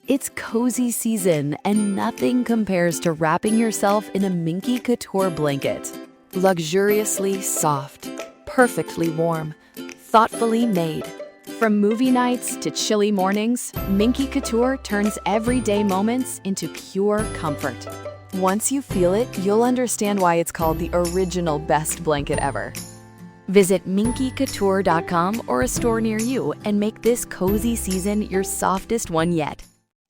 It's cozy season, and nothing compares to wrapping yourself in a Minky Couture blanket. Luxuriously soft, perfectly warm, thoughtfully made. From movie nights to chilly mornings, Minky Couture turns everyday moments into pure comfort. Once you feel it, you'll understand why it's called the original best blanket ever. Visit minkycouture.com or a store near you and make this cozy season your softest one yet.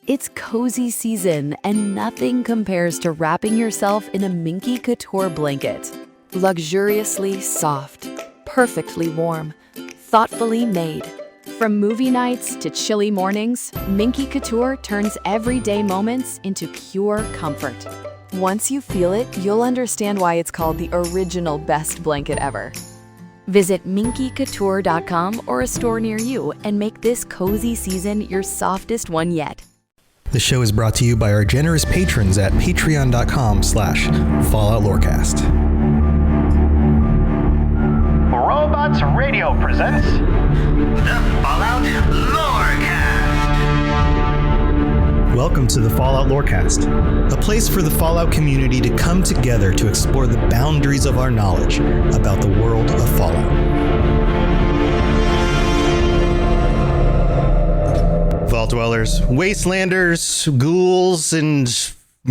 It's cozy season, and nothing compares to wrapping yourself in a Minky Couture blanket. Luxuriously soft, perfectly warm, thoughtfully made. From movie nights to chilly mornings, Minky Couture turns everyday moments into pure comfort. Once you feel it, you'll understand why it's called the original best blanket ever. Visit minkycouture.com or a store near you and make this cozy season your softest one yet. The show is brought to you by our generous patrons at patreon.com/Fallout Lorecast. Robots Radio presents the Fallout Lorecast. Welcome to the Fallout Lorecast, a place for the Fallout community to come together to explore the boundaries of our knowledge about the world of Fallout. Vault Dwellers, Wastelanders, ghouls, and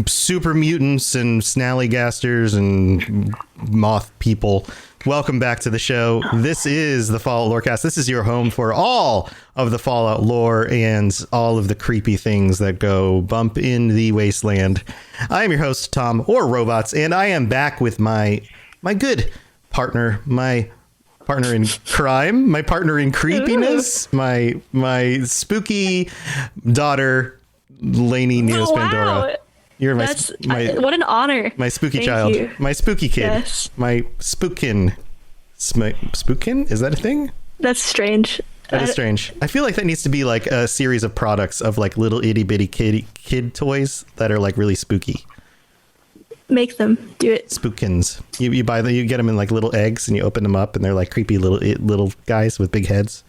super mutants, and snallygasters, and moth people. Welcome back to the show. This is the Fallout Lorecast. This is your home for all of the Fallout lore and all of the creepy things that go bump in the wasteland. I am your host, Tom, or Robots, and I am back with my good partner, my partner in crime, my partner in creepiness, my spooky daughter, Lainey Neos Pandora. Wow. You're what an honor. My spooky Thank child. you. My spooky kid. Yes. My spookin. Spookin? Is that a thing? That's strange. That is strange. I feel like that needs to be like a series of products of like little itty bitty kid toys that are like really spooky. Make them. Do it. Spookins. You buy them, you get them in like little eggs and you open them up and they're like creepy little guys with big heads.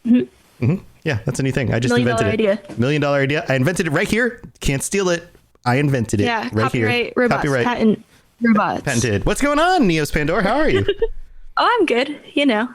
Mm-hmm. Mm-hmm. Yeah, that's a new thing. I just invented it. $1 million idea. I invented it right here. Can't steal it. I invented it. Yeah, right copyright, here. Robots, Copyright. patent, robots. Patented. What's going on, Neos Pandora? How are you? Oh, I'm good. You know.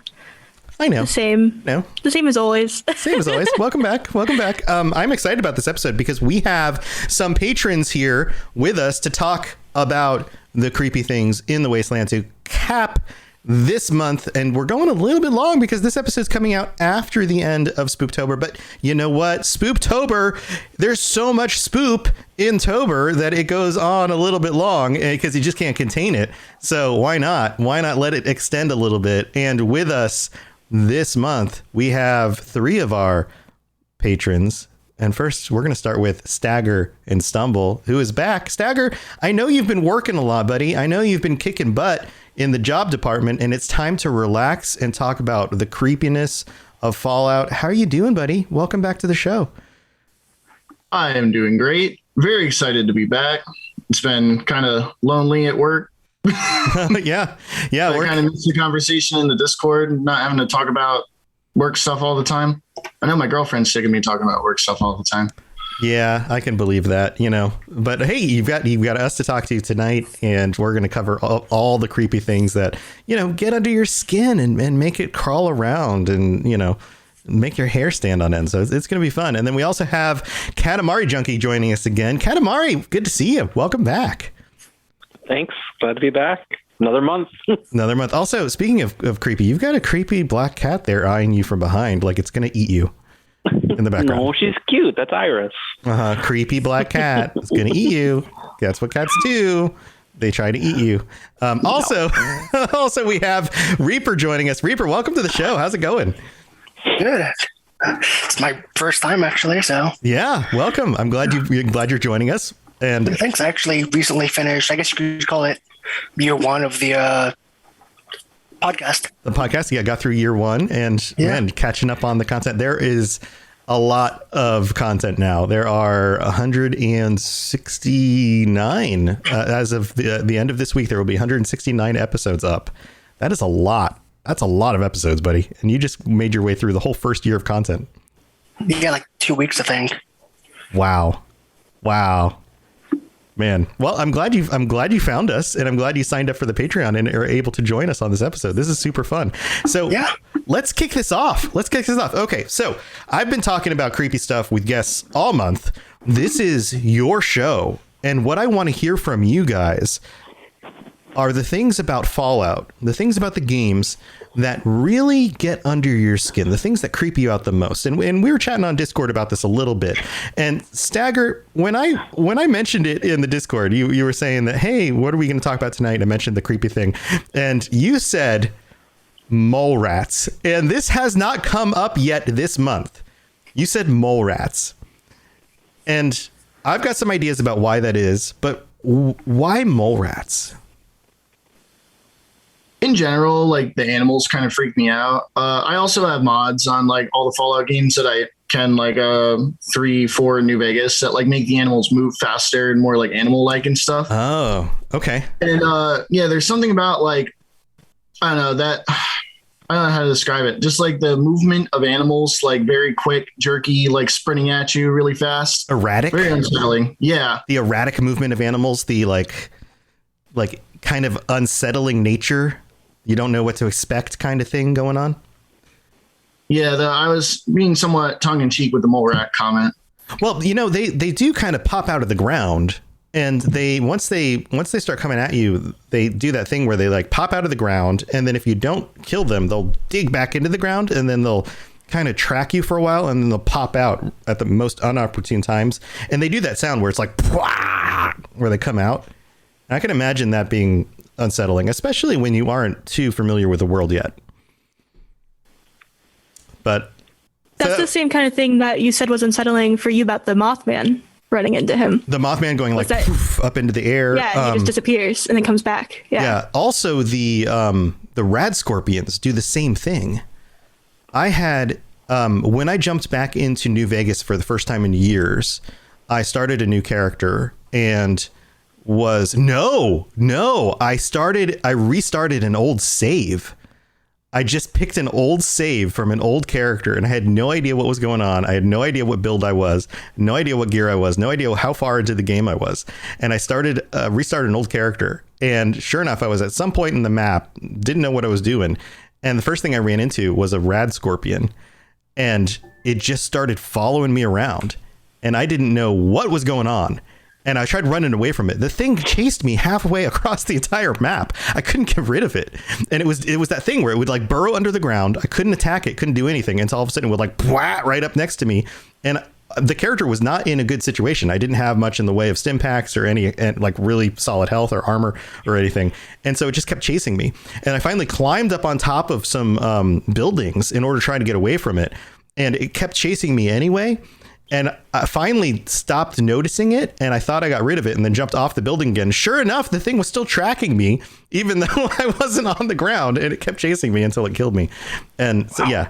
I know. The same. No. The same as always. Same as always. Welcome back. Welcome back. I'm excited about this episode because we have some patrons here with us to talk about the creepy things in the wasteland to cap this month. And we're going a little bit long because this episode is coming out after the end of Spooktober. But you know what? Spooptober, there's so much spoop in Tober that it goes on a little bit long because you just can't contain it. So why not? Why not let it extend a little bit? And with us this month, we have 3 of our patrons. And first, we're going to start with Stagger and Stumble, who is back. Stagger, I know you've been working a lot, buddy. I know you've been kicking butt in the job department, and it's time to relax and talk about the creepiness of Fallout. How are you doing, buddy? Welcome back to the show. I am doing great. Very excited to be back. It's been kind of lonely at work. Yeah. I kind of missed the conversation in the Discord, not having to talk about work stuff all the time. I know my girlfriend's sick of me talking about work stuff all the time. Yeah, I can believe that, but hey, you've got us to talk to tonight, and we're going to cover all the creepy things that, get under your skin and make it crawl around and, make your hair stand on end. So it's going to be fun. And then we also have Katamari Junkie joining us again. Katamari, good to see you. Welcome back. Thanks. Glad to be back. Another month. Another month. Also, speaking of creepy, you've got a creepy black cat there eyeing you from behind like it's going to eat you in the background. No, she's cute. That's Iris. Creepy black cat is going to eat you. That's what cats do. They try to eat you. Also, we have Reaper joining us. Reaper, welcome to the show. How's it going? Good. It's my first time actually, so yeah, welcome. I'm glad you're joining us. And thanks. I actually recently finished, I guess you could call it year 1 of the podcast. The podcast, yeah, got through year 1 and man, catching up on the content. There is a lot of content now. There are 169 as of the end of this week. There will be 169 episodes up. That is a lot. That's a lot of episodes, buddy. And you just made your way through the whole first year of content. Yeah, like 2 weeks, I think. Wow. Man, well, I'm glad you found us, and I'm glad you signed up for the Patreon and are able to join us on this episode. This is super fun. So Yeah. let's kick this off. Okay, so I've been talking about creepy stuff with guests all month. This is your show, and what I want to hear from you guys are the things about Fallout, the things about the games that really get under your skin, the things that creep you out the most. And we were chatting on Discord about this a little bit. And Stagger, when I mentioned it in the Discord, you were saying that, hey, what are we going to talk about tonight? And I mentioned the creepy thing. And you said mole rats. And this has not come up yet this month. You said mole rats. And I've got some ideas about why that is, but why mole rats? In general, like the animals kind of freak me out. I also have mods on like all the Fallout games that I can, like 3-4 New Vegas, that like make the animals move faster and more like animal like and stuff. Oh, okay. And yeah, there's something about like, I don't know how to describe it. Just like the movement of animals, like very quick, jerky, like sprinting at you really fast. Erratic? Very unsettling. Yeah. The erratic movement of animals, the like kind of unsettling nature. You don't know what to expect kind of thing going on. Yeah, I was being somewhat tongue in cheek with the mole rat comment. Well, you know, they do kind of pop out of the ground, and once they start coming at you, they do that thing where they like pop out of the ground, and then if you don't kill them, they'll dig back into the ground, and then they'll kind of track you for a while, and then they'll pop out at the most inopportune times, and they do that sound where it's like where they come out. And I can imagine that being unsettling, especially when you aren't too familiar with the world yet. But That's the same kind of thing that you said was unsettling for you about the Mothman running into him. The Mothman going like poof, up into the air. Yeah, and he just disappears and then comes back. Yeah. Also, the rad scorpions do the same thing. I had when I jumped back into New Vegas for the first time in years, I started a new character and I restarted an old save. I just picked an old save from an old character, and I had no idea what was going on. I had no idea what build I was, no idea what gear I was, no idea how far into the game I was. And I restarted an old character. And sure enough, I was at some point in the map, didn't know what I was doing. And the first thing I ran into was a rad scorpion, and it just started following me around, and I didn't know what was going on. And I tried running away from it. The thing chased me halfway across the entire map. I couldn't get rid of it. And it was that thing where it would like burrow under the ground. I couldn't attack it, couldn't do anything. And so all of a sudden it would like right up next to me. And the character was not in a good situation. I didn't have much in the way of stim packs or any like really solid health or armor or anything. And so it just kept chasing me. And I finally climbed up on top of some buildings in order to try to get away from it. And it kept chasing me anyway. And I finally stopped noticing it, and I thought I got rid of it and then jumped off the building again. Sure enough, the thing was still tracking me, even though I wasn't on the ground, and it kept chasing me until it killed me. And so, yeah,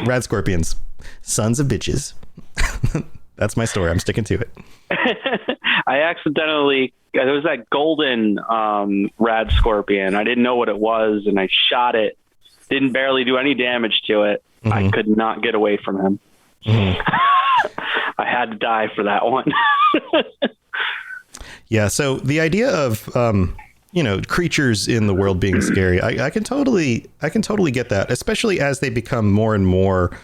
rad scorpions, sons of bitches. That's my story. I'm sticking to it. I accidentally, there was that golden rad scorpion. I didn't know what it was, and I shot it. Didn't barely do any damage to it. Mm-hmm. I could not get away from him. Mm-hmm. I had to die for that one. Yeah. So the idea of, creatures in the world being scary, I can totally get that, especially as they become more and more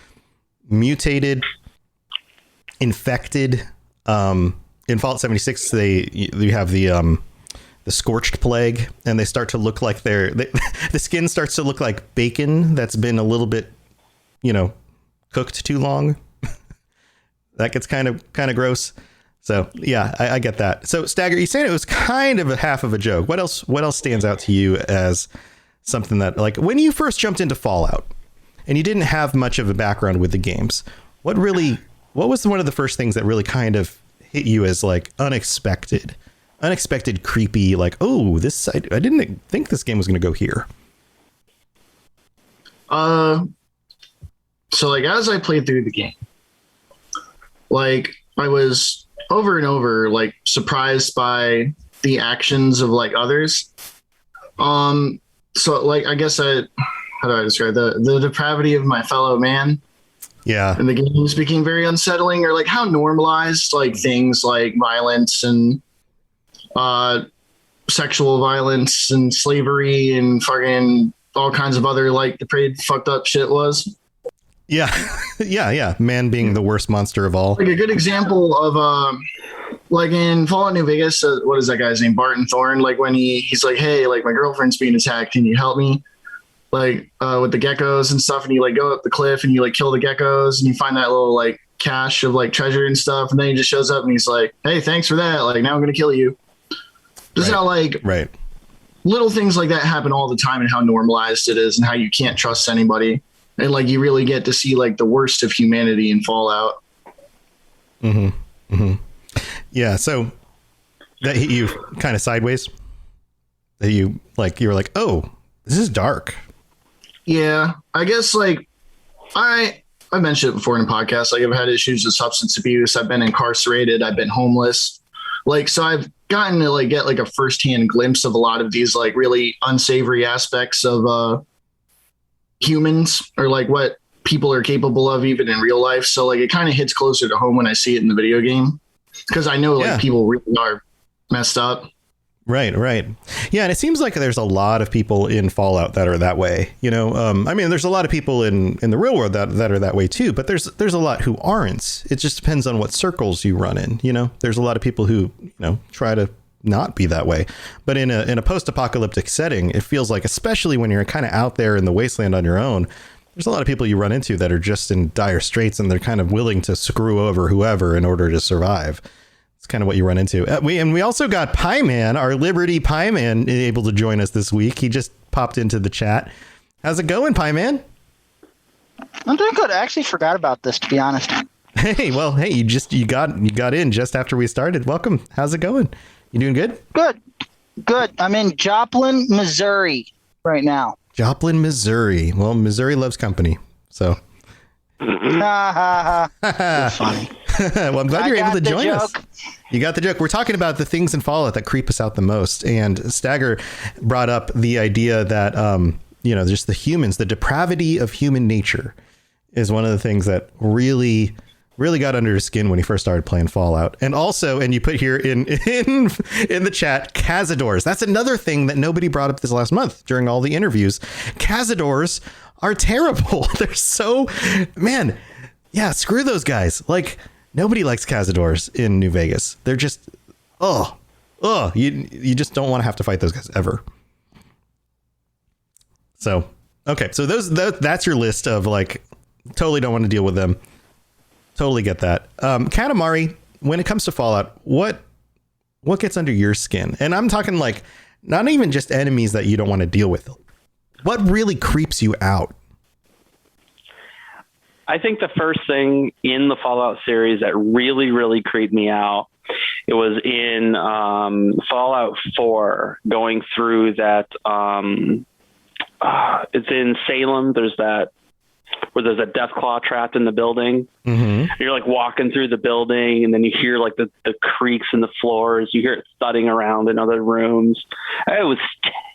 mutated, infected. In Fallout 76, you have the scorched plague, and they start to look like the skin starts to look like bacon that's been a little bit, cooked too long. That gets kind of gross. So yeah, I get that. So Stagger, you said it was kind of a half of a joke. What else stands out to you as something that, like, when you first jumped into Fallout and you didn't have much of a background with the games, what was one of the first things that really kind of hit you as like unexpected, creepy, like, oh, I didn't think this game was going to go here. So like, as I played through the game, like, I was over and over like surprised by the actions of like others. So like, I guess how do I describe the depravity of my fellow man? Yeah. And the games became very unsettling, or like how normalized like things like violence and sexual violence and slavery and fucking all kinds of other like depraved, fucked up shit was. Yeah. yeah. Man being the worst monster of all. Like a good example of like in Fallout New Vegas, what is that guy's name? Barton Thorne. Like when he's like, hey, like my girlfriend's being attacked. Can you help me? Like with the geckos and stuff. And you like go up the cliff and you like kill the geckos and you find that little like cache of like treasure and stuff. And then he just shows up and he's like, hey, thanks for that. Like now I'm going to kill you. Just how like little things like that happen all the time and how normalized it is and how you can't trust anybody. And like you really get to see like the worst of humanity in Fallout. Mm-hmm. Mm-hmm. Yeah. So that hit you kind of sideways. That you were like, oh, this is dark. Yeah, I guess like I mentioned it before in the podcast. Like I've had issues with substance abuse. I've been incarcerated. I've been homeless. Like so, I've gotten to like get like a firsthand glimpse of a lot of these like really unsavory aspects of humans or like what people are capable of even in real life. So like it kind of hits closer to home when I see it in the video game because I know like people really are messed up. Right. Yeah. And it seems like there's a lot of people in Fallout that are that way. You know, I mean, there's a lot of people in the real world that are that way, too. But there's a lot who aren't. It just depends on what circles you run in. You know, there's a lot of people who, you know, try to not be that way. But in a post-apocalyptic setting, it feels like, especially when you're kind of out there in the wasteland on your own, there's a lot of people you run into that are just in dire straits and they're kind of willing to screw over whoever in order to survive. It's kind of what you run into. We also got Pie Man, our Liberty Pie Man, able to join us this week. He just popped into the chat. How's it going, Pie Man? I'm doing good. I actually forgot about this, to be honest. Hey, you got in just after we started. Welcome. How's it going? You doing good? Good. I'm in Joplin, Missouri right now. Joplin, Missouri. Well, Missouri loves company, so. That's funny. Well, I'm glad you're able to join us. You got the joke. We're talking about the things in Fallout that creep us out the most. And Stagger brought up the idea that, just the humans, the depravity of human nature is one of the things that really got under his skin when he first started playing Fallout. And also, and you put here in the chat, Cazadors. That's another thing that nobody brought up this last month during all the interviews. Cazadors are terrible. They're so, man. Yeah, screw those guys. Like, nobody likes Cazadors in New Vegas. They're just, you just don't want to have to fight those guys ever. So, okay. So that's your list of like, totally don't want to deal with them. Totally get that. Katamari, when it comes to Fallout, what gets under your skin? And I'm talking like, not even just enemies that you don't want to deal with. What really creeps you out? I think the first thing in the Fallout series that really, really creeped me out, it was in Fallout 4, going through that. It's in Salem. There's that where there's a death claw trapped in the building. Mm-hmm. You're like walking through the building and then you hear like the creaks in the floors. You hear it thudding around in other rooms. It was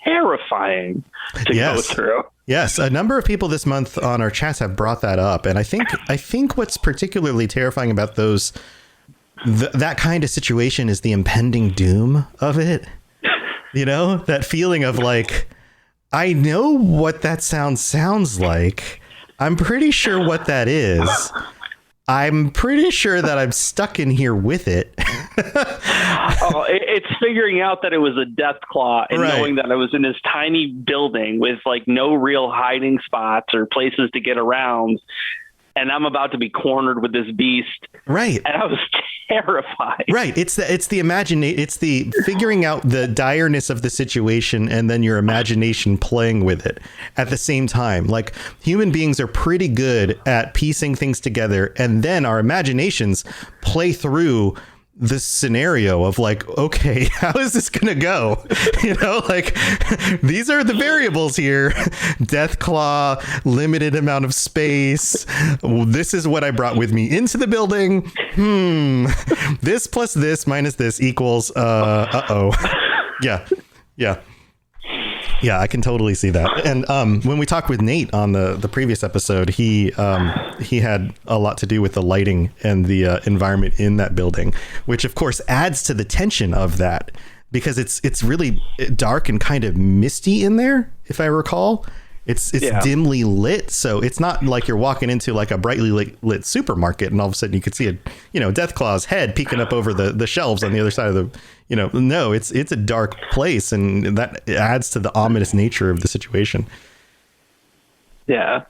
terrifying to go through. Yes, a number of people this month on our chats have brought that up, and I think what's particularly terrifying about that kind of situation is the impending doom of it. You know, that feeling of like, I know what that sounds like. I'm pretty sure what that is. I'm pretty sure that I'm stuck in here with it. It's figuring out that it was a death claw and knowing that I was in this tiny building with like no real hiding spots or places to get around. And I'm about to be cornered with this beast. Right. And I was terrified. Right. It's the figuring out the direness of the situation and then your imagination playing with it at the same time. Like, human beings are pretty good at piecing things together, and then our imaginations play through this scenario of like, okay, how is this gonna go? You know, like, these are the variables here. Death claw, limited amount of space. This is what I brought with me into the building. This plus this minus this equals yeah. Yeah, I can totally see that. And when we talked with Nate on the previous episode, he had a lot to do with the lighting and the environment in that building, which of course adds to the tension of that, because it's really dark and kind of misty in there, if I recall. It's dimly lit, so it's not like you're walking into like a brightly lit supermarket and all of a sudden you could see a Deathclaw's head peeking up over the shelves on the other side of the no, it's a dark place, and that adds to the ominous nature of the situation. Yeah.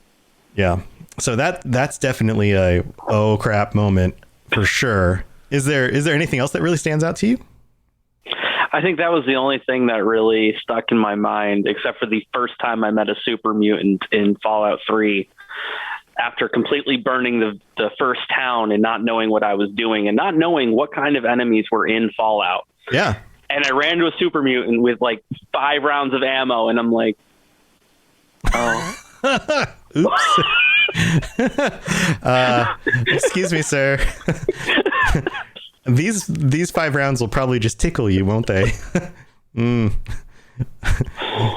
So that's definitely a oh crap moment for sure. Is there anything else that really stands out to you? I think that was the only thing that really stuck in my mind, except for the first time I met a super mutant in Fallout 3, after completely burning the first town and not knowing what I was doing and not knowing what kind of enemies were in Fallout. Yeah. And I ran to a super mutant with like 5 rounds of ammo, and I'm like, oh. Oops. Excuse me, sir. These 5 rounds will probably just tickle you, won't they?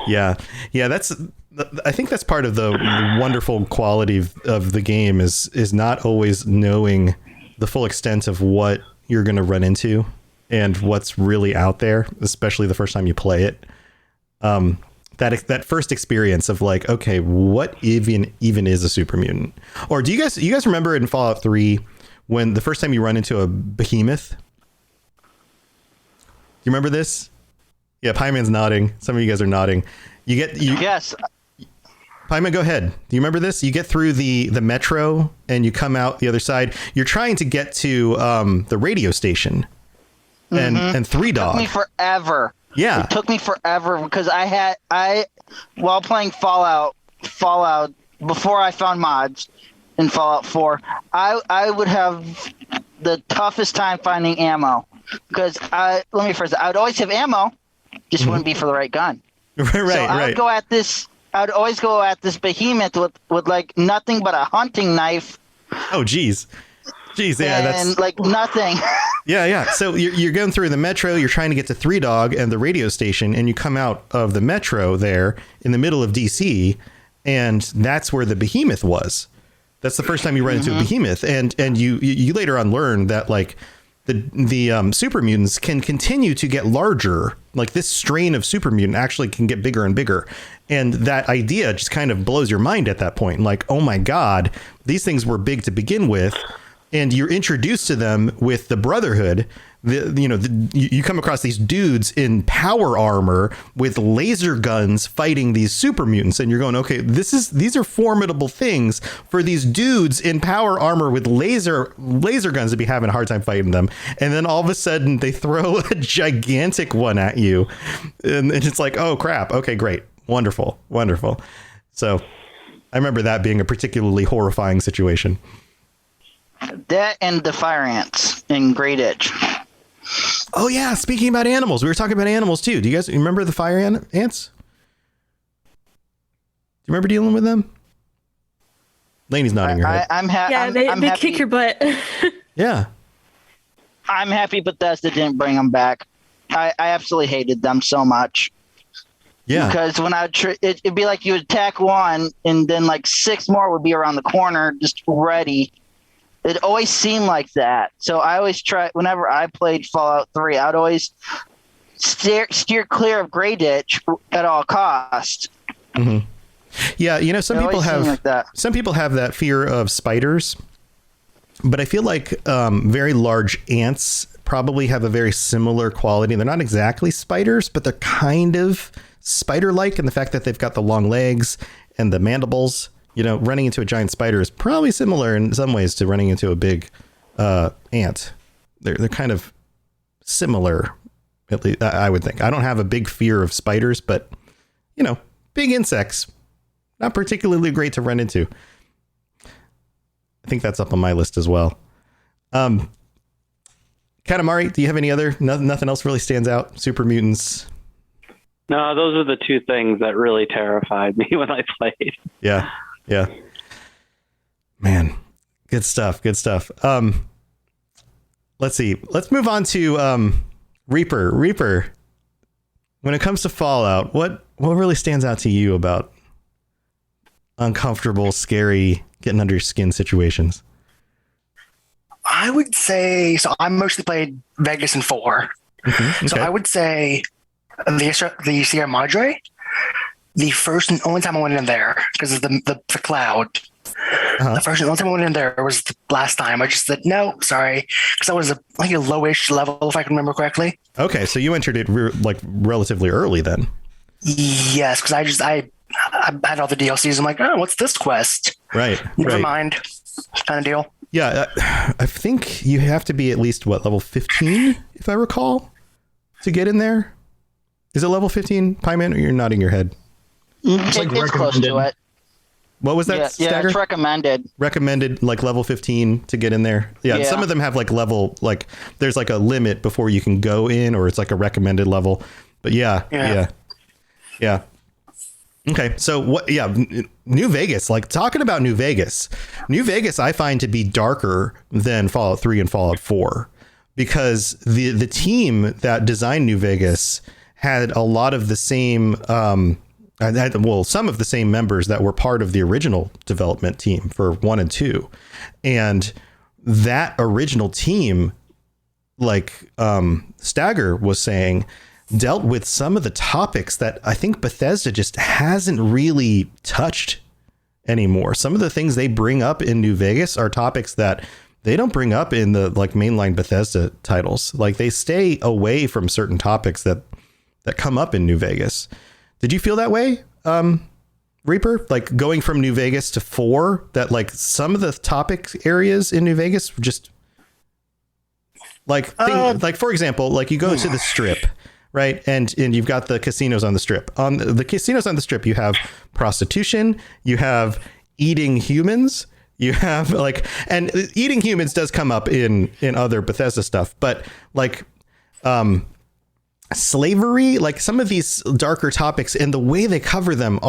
Yeah. I think that's part of the wonderful quality of the game is not always knowing the full extent of what you're going to run into and what's really out there, especially the first time you play it. That first experience of like, okay, what even is a super mutant? Or do you guys remember in Fallout 3 when the first time you run into a behemoth? Do you remember this? Yeah, Pieman's nodding. Some of you guys are nodding. Yes. Pieman, go ahead. Do you remember this? You get through the metro and you come out the other side. You're trying to get to the radio station and Three Dog. It took me forever. Yeah. It took me forever because while playing Fallout before I found mods in Fallout 4, I would have the toughest time finding ammo because I would always have ammo, just wouldn't be for the right gun. I would always go at this behemoth with like nothing but a hunting knife. Oh, geez, yeah, that's like nothing. Yeah. So you're going through the metro. You're trying to get to Three Dog and the radio station, and you come out of the metro there in the middle of DC, and that's where the behemoth was. That's the first time you run into a behemoth, and you later on learn that like the super mutants can continue to get larger. Like this strain of super mutant actually can get bigger and bigger, and that idea just kind of blows your mind at that point. Like, oh my God, these things were big to begin with, and you're introduced to them with the Brotherhood. You come across these dudes in power armor with laser guns fighting these super mutants, and you're going, okay, these are formidable things for these dudes in power armor with laser guns to be having a hard time fighting them. And then all of a sudden they throw a gigantic one at you, and it's like, oh crap, okay, great, wonderful. So I remember that being a particularly horrifying situation. That and the fire ants in Great Edge. Oh yeah, speaking about animals, we were talking about animals too. Do you guys remember the fire ants? Do you remember dealing with them? Lainey's nodding her head. They kick your butt. Yeah. I'm happy Bethesda didn't bring them back. I absolutely hated them so much. Yeah. Because when it'd be like you would attack one, and then like 6 more would be around the corner, just ready. It always seemed like that. So I always whenever I played Fallout 3, I'd always steer clear of Grey Ditch at all costs. Mm-hmm. Yeah, some people have that fear of spiders, but I feel like very large ants probably have a very similar quality. They're not exactly spiders, but they're kind of spider-like in the fact that they've got the long legs and the mandibles. Running into a giant spider is probably similar in some ways to running into a big ant. They're kind of similar, at least I would think. I don't have a big fear of spiders, but big insects, not particularly great to run into. I think that's up on my list as well. Katamari, do you have any other? Nothing else really stands out? Super mutants. No, those are the 2 things that really terrified me when I played. Yeah. Man, good stuff. Let's see. Let's move on to Reaper. When it comes to Fallout, what what really stands out to you about uncomfortable, scary, getting under your skin situations? I would say, so I mostly played Vegas in 4. Okay. So I would say the Sierra Madre, the first and only time I went in there, because of the cloud. The first and only time I went in there was the last time. I just said, no, sorry. Because that was a lowish level, if I can remember correctly. Okay, so you entered it relatively early then. Yes, because I had all the DLCs. I'm like, oh, what's this quest? Right. Never mind, kind of deal. Yeah, I think you have to be at least, level 15, if I recall, to get in there. Is it level 15, Pieman, or you're nodding your head? It's close to it. What was that, Yeah, Stagger? it's recommended. Recommended, level 15 to get in there. Yeah, some of them have, level, there's, a limit before you can go in, or it's, a recommended level. But, yeah. Okay, so New Vegas, talking about New Vegas I find to be darker than Fallout 3 and Fallout 4, because the team that designed New Vegas had a lot of the same, some of the same members that were part of the original development team for 1 and 2. And that original team, Stagger was saying, dealt with some of the topics that I think Bethesda just hasn't really touched anymore. Some of the things they bring up in New Vegas are topics that they don't bring up in the mainline Bethesda titles. They stay away from certain topics that come up in New Vegas. Did you feel that way, Reaper? Going from New Vegas to 4, that some of the topic areas in New Vegas just for example, you go to the Strip. Right. And you've got the casinos on the Strip. On the casinos on the Strip, you have prostitution, you have eating humans, you have and eating humans does come up in other Bethesda stuff. But slavery, some of these darker topics and the way they cover them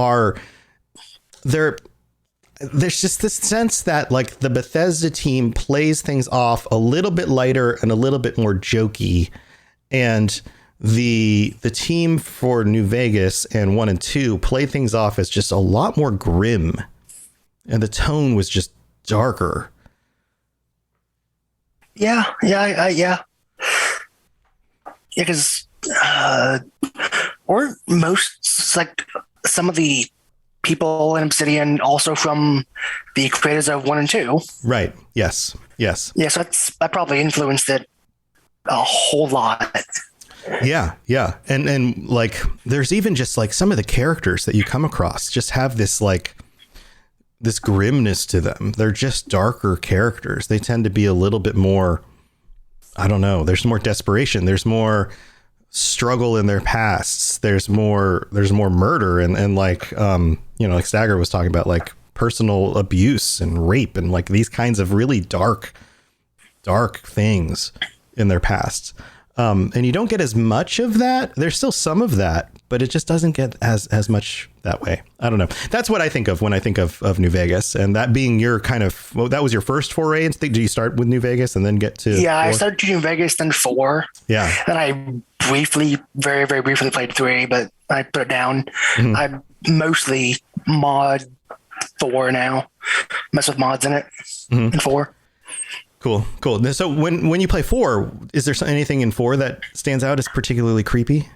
there's just this sense that the Bethesda team plays things off a little bit lighter and a little bit more jokey. And the team for New Vegas and 1 and 2 play things off as just a lot more grim, and the tone was just darker. Yeah. Because or most some of the people in Obsidian also from the creators of 1 and 2. Right. Yes. Yeah. So that probably influenced it a whole lot. Yeah. And there's even just some of the characters that you come across just have this this grimness to them. They're just darker characters. They tend to be a little bit more, I don't know, there's more desperation. There's more struggle in their pasts. There's more murder and Stagger was talking about personal abuse and rape and these kinds of really dark things in their pasts. And you don't get as much of that. There's still some of that, but it just doesn't get as much that way. I don't know. That's what I think of when I think of New Vegas, and that being your that was your first foray. Did you start with New Vegas and then get to? Yeah, 4? I started New Vegas, then 4. Yeah. Then I very, very briefly played 3, but I put it down. Mm-hmm. I mostly mod 4 now. Mess with mods in it in 4. Cool. So when you play 4, is there anything in 4 that stands out as particularly creepy?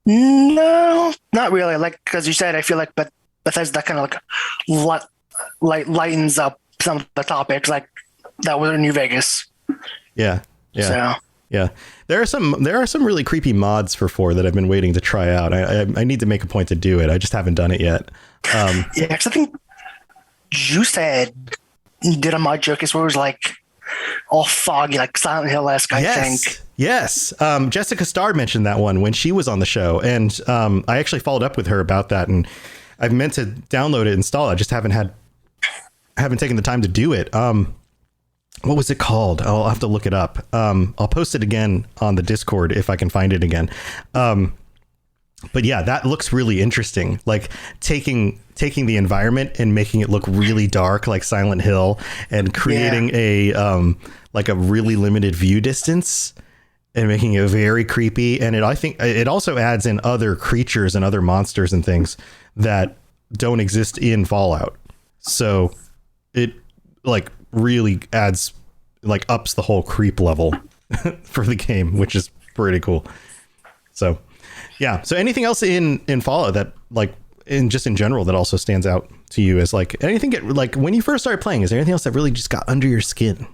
No, not really. Because you said, I feel Bethesda kind of lightens up some of the topics that was in New Vegas. Yeah. So. Yeah. There are some really creepy mods for 4 that I've been waiting to try out. I need to make a point to do it. I just haven't done it yet. Yeah, because I think you said did a mod showcase where it was all foggy, Silent Hill-esque, I think. Yes. Jessica Starr mentioned that one when she was on the show, and I actually followed up with her about that, and I've meant to download it, install it. I just haven't taken the time to do it. What was it called? I'll have to look it up. I'll post it again on the Discord if I can find it again. But yeah, that looks really interesting. Taking the environment and making it look really dark, like Silent Hill, and creating a really limited view distance, and making it very creepy. And I think it also adds in other creatures and other monsters and things that don't exist in Fallout. So it like really adds, like, ups the whole creep level for the game, which is pretty cool. So yeah. So anything else in Fallout that, like, in general, that also stands out to you as, like, anything like when you first started playing, is there anything else that really just got under your skin?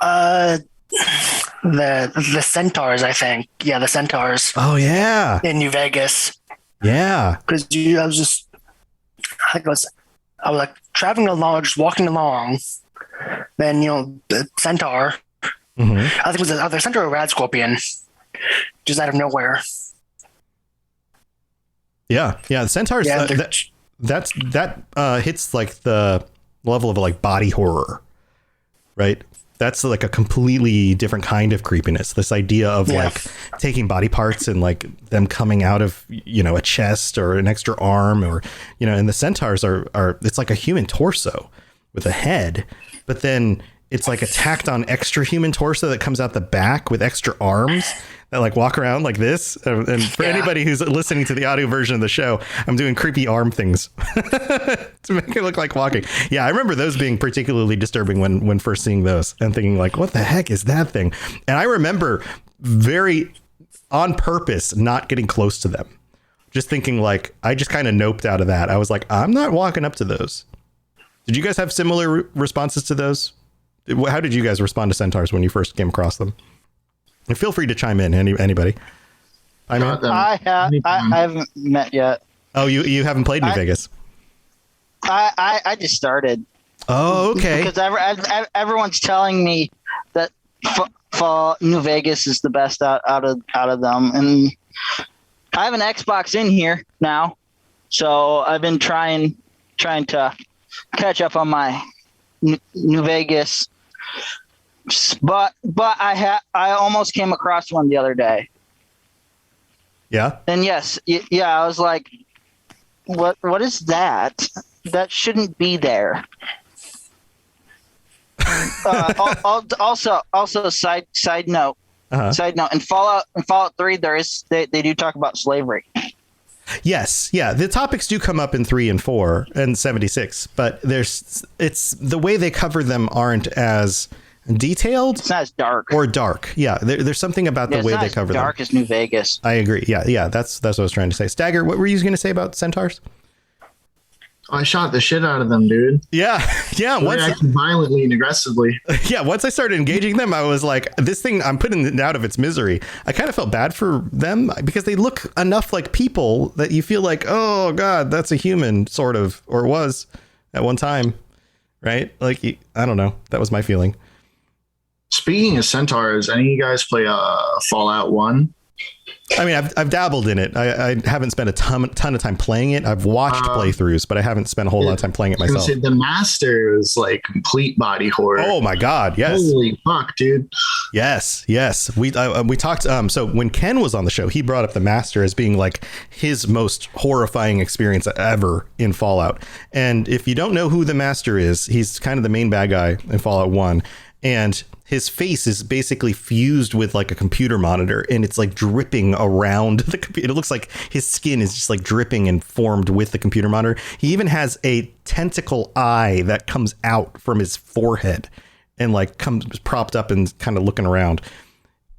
The centaurs, I think. Yeah, the centaurs. Oh yeah. In New Vegas. Yeah. Because I was like traveling along, just walking along. Then, the centaur. Mm-hmm. I think it was the centaur or rad scorpion. Just out of nowhere. Yeah. The centaurs. Yeah, that hits like the level of, like, body horror, right? That's like a completely different kind of creepiness. This idea of like taking body parts and, like, them coming out of, a chest or an extra arm, or, and the centaurs are it's like a human torso with a head, but then it's like a tacked on extra human torso that comes out the back with extra arms that, like, walk around like this. And for anybody who's listening to the audio version of the show, I'm doing creepy arm things to make it look like walking. Yeah, I remember those being particularly disturbing when first seeing those and thinking, like, what the heck is that thing? And I remember very on purpose not getting close to them. Just thinking, like, I just kind of noped out of that. I was like, I'm not walking up to those. Did you guys have similar responses to those? How did you guys respond to centaurs when you first came across them? And feel free to chime in, anybody. I haven't met yet. Oh, you haven't played New Vegas? I just started. Oh, okay. Because everyone's telling me that New Vegas is the best out of them, and I have an Xbox in here now, so I've been trying to catch up on my New Vegas. But I almost came across one the other day. Yeah. And yes, I was like, what is that? That shouldn't be there. Also side note. Side note, in Fallout 3 they do talk about slavery. Yes, yeah, the topics do come up in 3 and 4 and 76, but it's the way they cover them aren't as detailed. It's not as dark. Or dark. Yeah, there's something about the way they cover them. Dark as New Vegas. I agree. Yeah, that's what I was trying to say. Stagger, what were you going to say about centaurs? I shot the shit out of them, dude. Yeah. Once acting violently and aggressively. Yeah, once I started engaging them, I was like, this thing, I'm putting it out of its misery. I kind of felt bad for them because they look enough like people that you feel like, oh God, that's a human, sort of, or was at one time, right? Like, I don't know. That was my feeling. Speaking of centaurs, any of you guys play Fallout 1? I mean, I've dabbled in it. I haven't spent a ton of time playing it. I've watched playthroughs, but I haven't spent a whole lot of time playing it myself. The master is like complete body horror. Oh my God. Yes. Holy fuck, dude. Yes. We talked. So when Ken was on the show, he brought up the master as being like his most horrifying experience ever in Fallout. And if you don't know who the master is, he's kind of the main bad guy in Fallout 1. And his face is basically fused with like a computer monitor, and it's like dripping around the computer. It looks like his skin is just like dripping and formed with the computer monitor. He even has a tentacle eye that comes out from his forehead and like comes propped up and kind of looking around.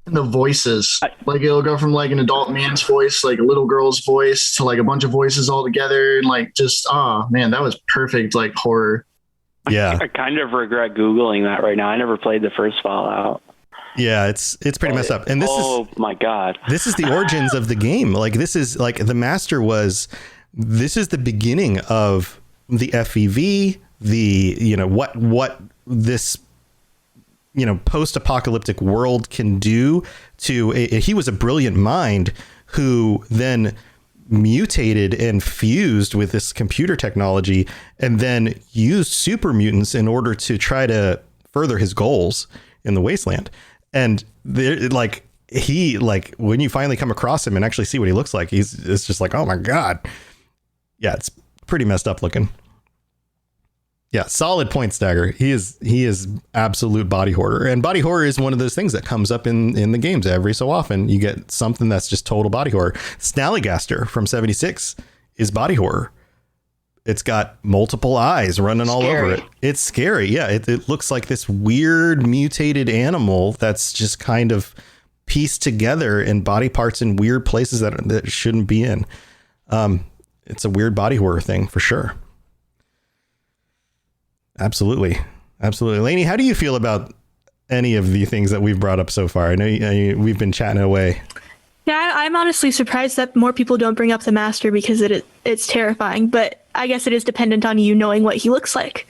And the voices, like it'll go from like an adult man's voice, like a little girl's voice, to like a bunch of voices all together, and like just man, that was perfect, like horror. Yeah, I kind of regret Googling that right now. I never played the first Fallout. Yeah, it's pretty messed up. And this my God, this is the origins of the game. Like this is like the master was. This is the beginning of the FEV. The what this post-apocalyptic world can do to. He was a brilliant mind who then mutated and fused with this computer technology and then used super mutants in order to try to further his goals in the wasteland. And when you finally come across him and actually see what he looks like, it's just like, oh my God. Yeah, it's pretty messed up looking. Yeah, solid point, Stagger. He is absolute body horror. And body horror is one of those things that comes up in the games every so often. You get something that's just total body horror. Snallygaster from 76 is body horror. It's got multiple eyes running all over it. It's scary. Yeah, it looks like this weird mutated animal that's just kind of pieced together in body parts in weird places that it shouldn't be in. It's a weird body horror thing for sure. Absolutely. Lainey, how do you feel about any of the things that we've brought up so far? I know we've been chatting away. Yeah, I'm honestly surprised that more people don't bring up the Master because it's terrifying, but I guess it is dependent on you knowing what he looks like.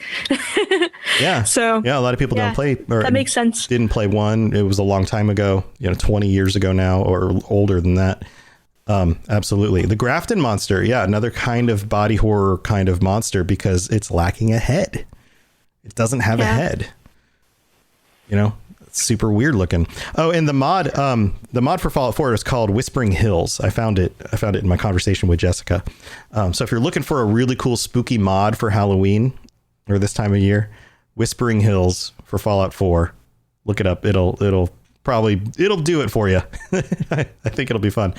Yeah. So yeah, a lot of people don't play. Or that makes sense. Didn't play one. It was a long time ago, 20 years ago now, or older than that. Absolutely. The Grafton monster. Yeah. Another kind of body horror kind of monster because it's lacking a head. It doesn't have a head, it's super weird looking. Oh, and the mod for Fallout 4 is called Whispering Hills. I found it in my conversation with Jessica. So if you're looking for a really cool spooky mod for Halloween or this time of year, Whispering Hills for Fallout 4, look it up. It'll do it for you. I think it'll be fun.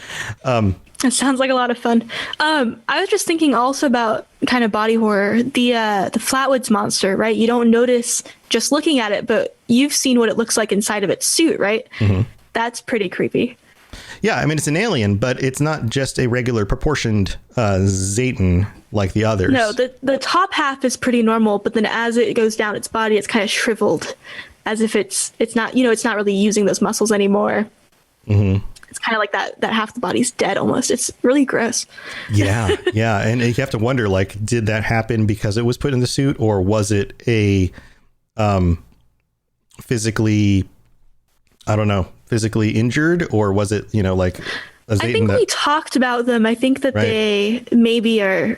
It sounds like a lot of fun. I was just thinking also about kind of body horror, the Flatwoods monster, right? You don't notice just looking at it, but you've seen what it looks like inside of its suit, right? Mm-hmm. That's pretty creepy. Yeah, I mean, it's an alien, but it's not just a regular proportioned Zayton like the others. No, the top half is pretty normal, but then as it goes down its body, it's kind of shriveled, as if it's not, it's not really using those muscles anymore. Mm-hmm. It's kind of like that half the body's dead almost. It's really gross. Yeah. And you have to wonder, did that happen because it was put in the suit, or was it a physically injured, or was it, I think we talked about them. I think that they maybe are,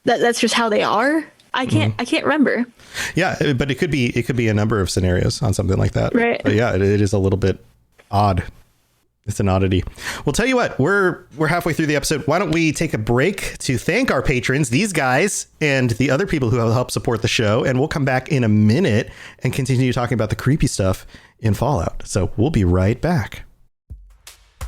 that's just how they are. I can't remember. Yeah, but it could be a number of scenarios on something like that. Right. But yeah, it is a little bit odd. It's an oddity. Well, tell you what, we're halfway through the episode. Why don't we take a break to thank our patrons, these guys, and the other people who have helped support the show, and we'll come back in a minute and continue talking about the creepy stuff in Fallout. So we'll be right back.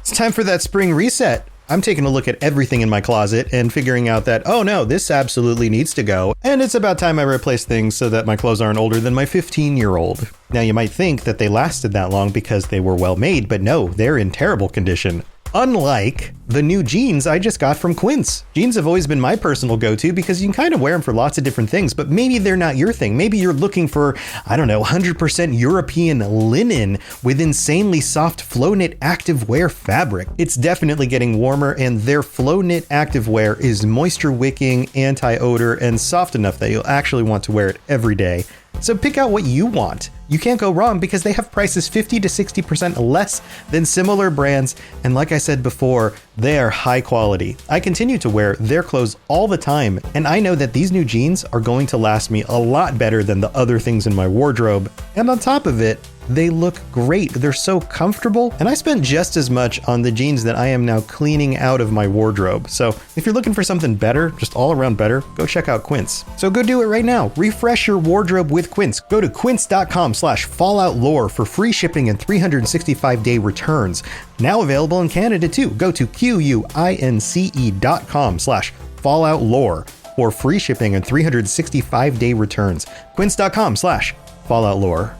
It's time for that spring reset. I'm taking a look at everything in my closet and figuring out that, oh no, this absolutely needs to go. And it's about time I replace things so that my clothes aren't older than my 15-year-old. Now you might think that they lasted that long because they were well made, but no, they're in terrible condition. Unlike the new jeans I just got from Quince. Jeans have always been my personal go-to because you can kind of wear them for lots of different things, but maybe they're not your thing. Maybe you're looking for, 100% European linen with insanely soft flow knit activewear fabric. It's definitely getting warmer, and their flow knit activewear is moisture wicking, anti-odor, and soft enough that you'll actually want to wear it every day. So pick out what you want. You can't go wrong because they have prices 50 to 60% less than similar brands. And like I said before, they are high quality. I continue to wear their clothes all the time, and I know that these new jeans are going to last me a lot better than the other things in my wardrobe. And on top of it, they look great. They're so comfortable, and I spent just as much on the jeans that I am now cleaning out of my wardrobe. So if you're looking for something better, just all around better, go check out Quince. So go do it right now. Refresh your wardrobe with Quince. Go to quince.com/falloutlore for free shipping and 365-day returns. Now available in Canada too. Go to quince.com/falloutlore for free shipping and 365-day returns. Quince.com/falloutlore.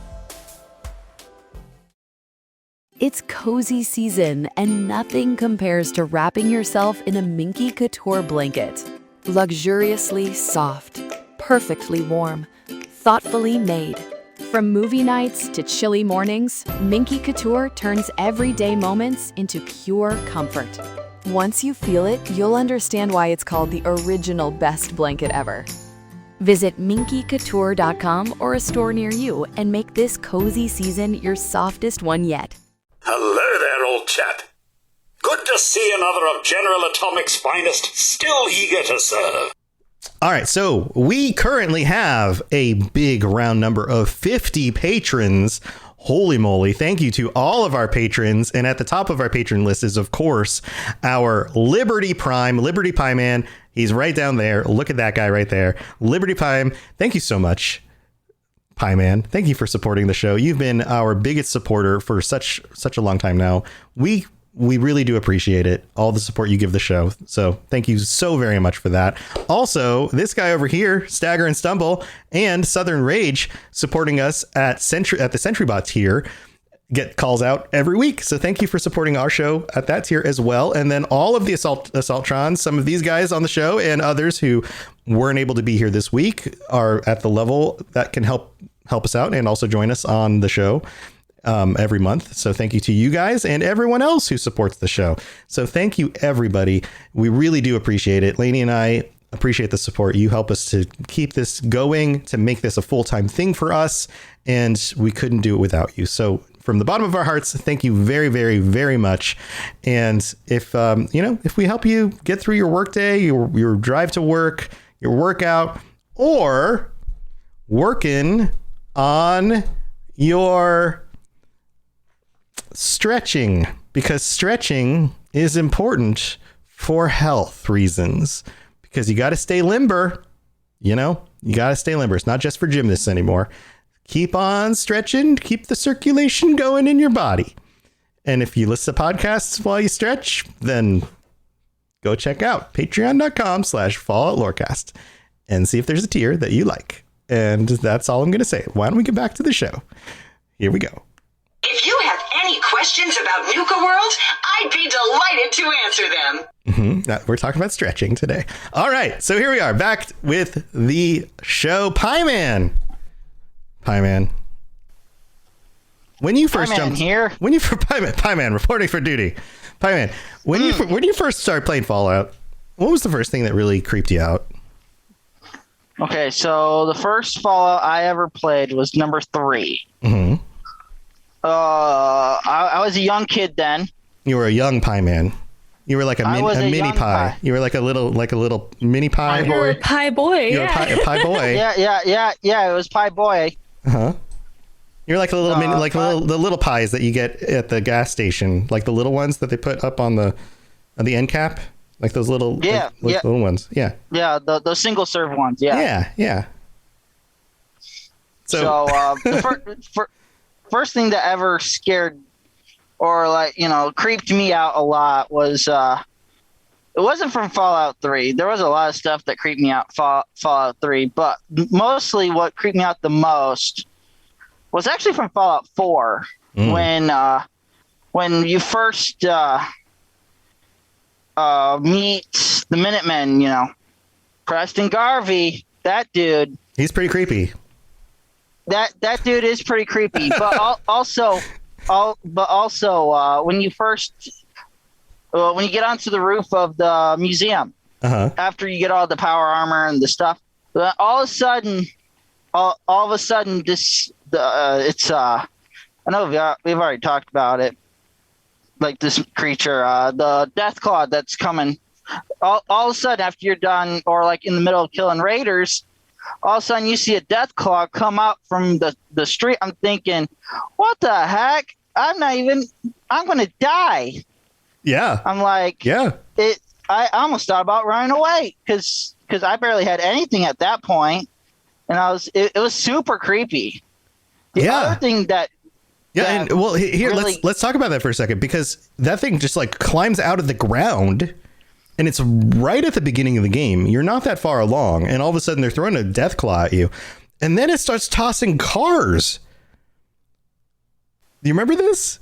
It's cozy season, and nothing compares to wrapping yourself in a Minky Couture blanket. Luxuriously soft, perfectly warm, thoughtfully made. From movie nights to chilly mornings, Minky Couture turns everyday moments into pure comfort. Once you feel it, you'll understand why it's called the original best blanket ever. Visit minkycouture.com or a store near you and make this cozy season your softest one yet. Hello there, old chap. Good to see another of General Atomic's finest, still eager to serve. All right, so we currently have a big round number of 50 patrons. Holy moly. Thank you to all of our patrons. And at the top of our patron list is, of course, our Liberty Pie Man. He's right down there. Look at that guy right there. Liberty Pime, thank you so much. Pie Man, thank you for supporting the show. You've been our biggest supporter for such a long time now. We really do appreciate it, all the support you give the show. So thank you so very much for that. Also, this guy over here, Stagger and Stumble, and Southern Rage, supporting us at the SentryBot tier, get calls out every week. So thank you for supporting our show at that tier as well. And then all of the Assaultrons, some of these guys on the show and others who weren't able to be here this week are at the level that can help us out and also join us on the show every month. So thank you to you guys and everyone else who supports the show. So thank you, everybody. We really do appreciate it. Lainey and I appreciate the support. You help us to keep this going, to make this a full-time thing for us. And we couldn't do it without you. So from the bottom of our hearts, thank you very, very, very much. And if, if we help you get through your workday, your drive to work, your workout, or working on your stretching, because stretching is important for health reasons, because you got to stay limber. You got to stay limber. It's not just for gymnasts anymore. Keep on stretching, keep the circulation going in your body. And if you listen to podcasts while you stretch, then go check out patreon.com/FalloutLorecast and see if there's a tier that you like. And that's all I'm going to say. Why don't we get back to the show? Here we go. If you have any questions about Nuka World, I'd be delighted to answer them. We're talking about stretching today. All right. So here we are back with the show. Pie Man. When you first jumped here, Pie Man reporting for duty. Pie Man, when you first started playing Fallout, what was the first thing that really creeped you out? Okay, so the first Fallout I ever played was number 3. Mm-hmm. I was a young kid then. You were a young Pie Man. You were like a mini pie. You were like a little mini pie. You were a pie boy. You were a pie boy. Yeah. It was pie boy. You're like the little pies that you get at the gas station, like the little ones that they put up on the end cap, like those little little ones. Yeah. Yeah, those single serve ones. Yeah. Yeah. So the first thing that ever scared or creeped me out a lot was it wasn't from Fallout 3. There was a lot of stuff that creeped me out Fallout 3, but mostly what creeped me out the most was actually from Fallout 4 when you first meet the Minutemen, Preston Garvey, that dude. He's pretty creepy. That dude is pretty creepy, but also when you get onto the roof of the museum, after you get all the power armor and the stuff, all of a sudden, it's I know we've already talked about it, like this creature, the Deathclaw that's coming. All of a sudden, after you're done, or like in the middle of killing raiders, all of a sudden you see a Deathclaw come out from the street. I'm thinking, what the heck? I'm going to die. Yeah. I'm like, yeah. I almost thought about running away because I barely had anything at that point, and it was super creepy. The other thing that here really, let's talk about that for a second, because that thing just like climbs out of the ground, and it's right at the beginning of the game. You're not that far along, and all of a sudden they're throwing a Deathclaw at you, and then it starts tossing cars. Do you remember this?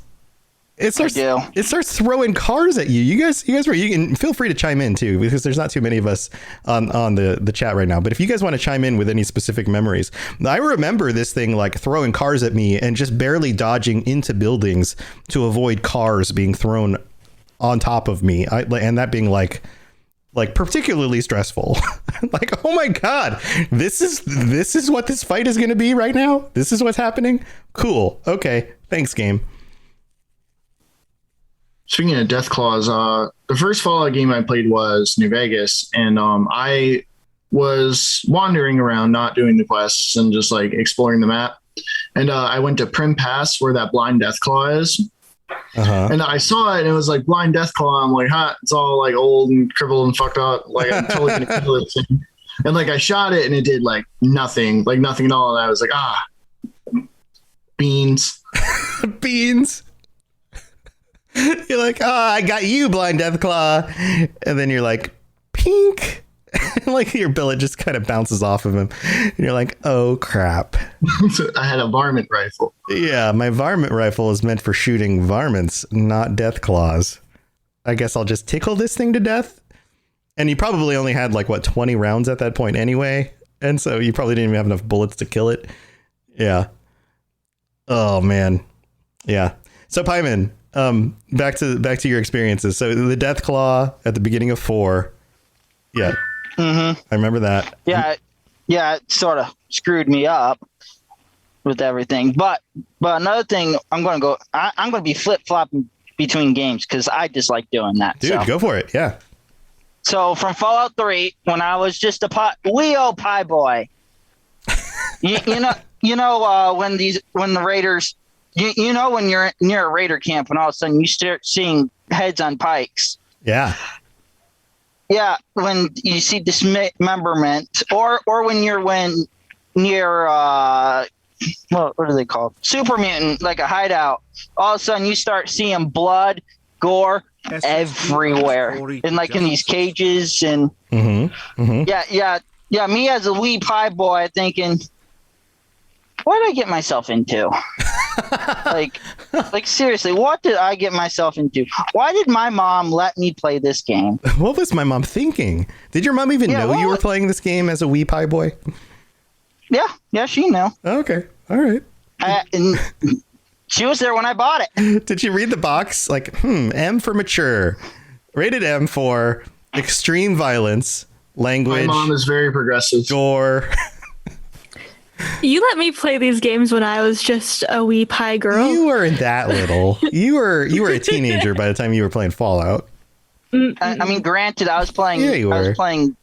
It starts throwing cars at you. You guys can feel free to chime in too, because there's not too many of us on the chat right now. But if you guys want to chime in with any specific memories, I remember this thing like throwing cars at me and just barely dodging into buildings to avoid cars being thrown on top of me. And that being like particularly stressful. Like, oh my God, this is what this fight is going to be right now. This is what's happening. Cool. Okay. Thanks, game. Speaking of Deathclaws, the first Fallout game I played was New Vegas, and I was wandering around, not doing the quests and just like exploring the map. And I went to Prim Pass, where that blind Deathclaw is. And I saw it and it was like blind Deathclaw. I'm like, it's all like old and crippled and fucked up. Like I'm totally gonna kill it. And like I shot it and it did like nothing at all. And I was like, beans. Beans. You're like, I got you, blind Deathclaw. And then you're like, pink. Like your billet just kind of bounces off of him. And you're like, oh crap. I had a varmint rifle. Yeah, my varmint rifle is meant for shooting varmints, not Deathclaws. I guess I'll just tickle this thing to death. And you probably only had like 20 rounds at that point anyway. And so you probably didn't even have enough bullets to kill it. Yeah. Oh man. Yeah. So Pyman, back to your experiences. So the Deathclaw at the beginning of 4. Yeah. Mm-hmm. I remember that. Yeah. It sort of screwed me up with everything. But another thing, I'm going to be flip-flopping between games because I just like doing that. Dude, go for it. Yeah. So from Fallout 3, when I was just a wee old pie boy, you know when the raiders, when you're near a raider camp and all of a sudden you start seeing heads on pikes. Yeah. Yeah, when you see dismemberment, or when you're near what are they called? Super mutant, like a hideout. All of a sudden you start seeing blood, gore everywhere, and like in these cages and yeah. Me as a wee pie boy thinking, what did I get myself into? like seriously, what did I get myself into? Why did my mom let me play this game? What was my mom thinking? Did your mom even know you were playing this game as a wee pie boy? Yeah, she knew. Okay, all right. And she was there when I bought it. Did she read the box? Like, M for mature, rated M for extreme violence, language. My mom is very progressive. Gore. You let me play these games when I was just a wee pie girl. You weren't that little. You were a teenager by the time you were playing Fallout. I mean, granted, I was playing. Yeah, you were. I was playing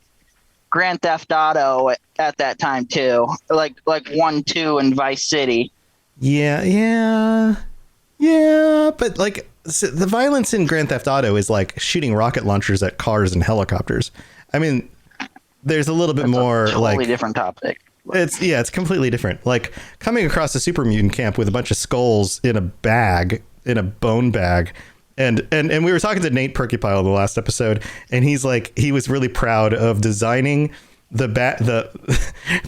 Grand Theft Auto at that time too, like 1, 2, and Vice City. Yeah. But like the violence in Grand Theft Auto is like shooting rocket launchers at cars and helicopters. I mean, there's a little bit more totally different topic. It's completely different. Like coming across a super mutant camp with a bunch of skulls in a bone bag. And we were talking to Nate Perkypile in the last episode, and he's like, he was really proud of designing the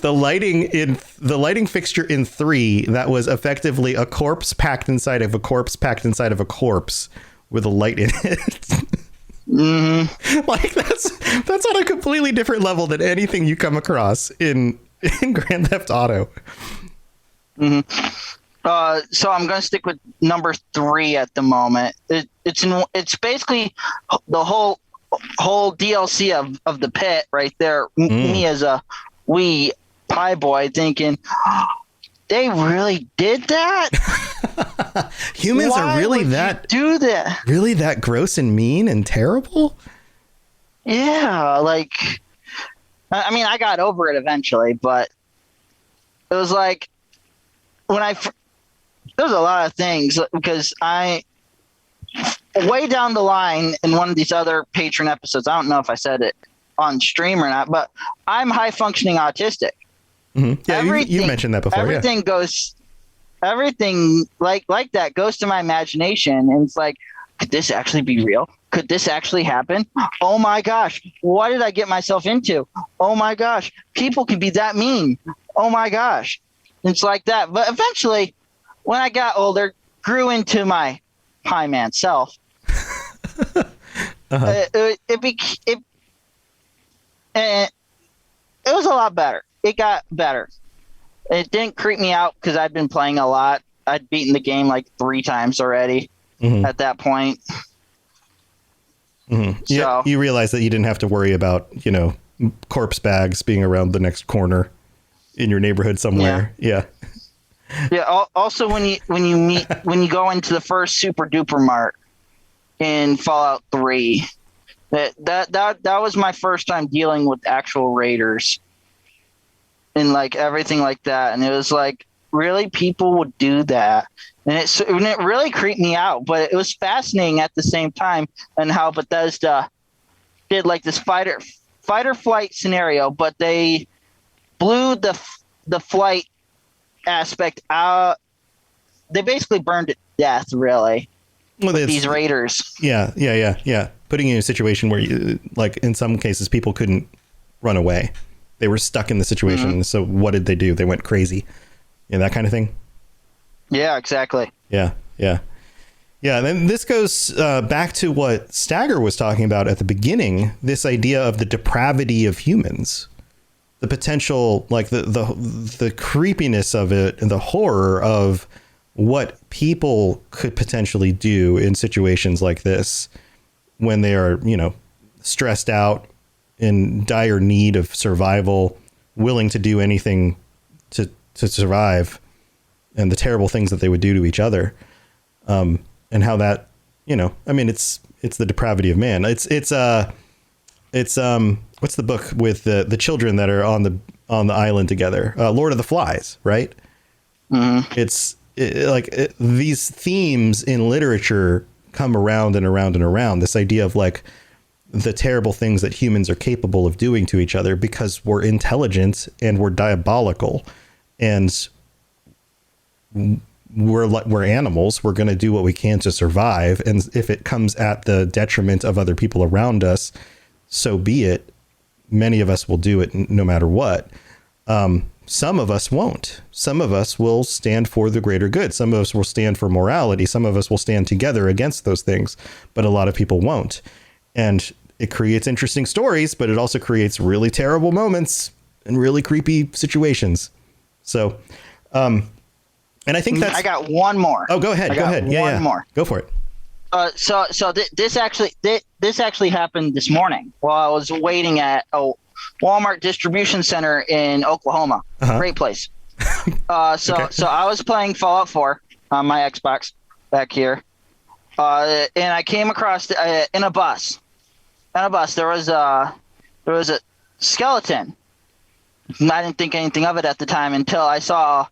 lighting fixture in 3 that was effectively a corpse packed inside of a corpse packed inside of a corpse with a light in it. Mm-hmm. Like that's on a completely different level than anything you come across in Grand Theft Auto. Mm-hmm. So I'm going to stick with number 3 at the moment. It's basically the whole DLC of the pit right there. Me as a wee pie boy thinking, they really did that? Humans are really that do that? Really that gross and mean and terrible? Yeah, like I mean, I got over it eventually, but it was like when there's a lot of things because way down the line in one of these other Patron episodes, I don't know if I said it on stream or not, but I'm high functioning autistic. Mm-hmm. Yeah, you mentioned that before. Everything like that goes to my imagination, and it's like, could this actually be real? Could this actually happen? Oh my gosh, what did I get myself into? Oh my gosh, people can be that mean. Oh my gosh. It's like that. But eventually, when I got older, grew into my pie man self, it was a lot better. It got better. It didn't creep me out because I'd been playing a lot. I'd beaten the game like 3 times already at that point. Mm-hmm. Yeah, so, you realize that you didn't have to worry about, corpse bags being around the next corner in your neighborhood somewhere. Yeah. Yeah. Also, when you go into the first Super Duper Mart in Fallout 3, that was my first time dealing with actual raiders and like everything like that, and it was like really people would do that. And it really creeped me out, but it was fascinating at the same time, and how Bethesda did like this fight or flight scenario, but they blew the flight aspect out. They basically burned it to death, really. Well, these raiders. Yeah. Putting you in a situation where you, like, in some cases, people couldn't run away. They were stuck in the situation. Mm-hmm. So what did they do? They went crazy. Yeah, that kind of thing. Yeah, exactly. Yeah. Then this goes back to what Stagger was talking about at the beginning. This idea of the depravity of humans, the potential, like the creepiness of it, and the horror of what people could potentially do in situations like this when they are, stressed out, in dire need of survival, willing to do anything to survive, and the terrible things that they would do to each other. And how that, it's the depravity of man. It's what's the book with the children that are on the island together? Lord of the Flies, right? Mm-hmm. These themes in literature come around and around and around. This idea of like the terrible things that humans are capable of doing to each other because we're intelligent and we're diabolical, and we're animals. We're going to do what we can to survive. And if it comes at the detriment of other people around us, so be it. Many of us will do it no matter what. Some of us won't. Some of us will stand for the greater good. Some of us will stand for morality. Some of us will stand together against those things, but a lot of people won't. And it creates interesting stories, but it also creates really terrible moments and really creepy situations. So, and I think that's... I got one more. Oh, go ahead. One more. Go for it. This actually happened this morning while I was waiting at a Walmart distribution center in Oklahoma. Uh-huh. Great place. So I was playing Fallout 4 on my Xbox back here, and I came across in a bus. On a bus, there was a skeleton. I didn't think anything of it at the time until I saw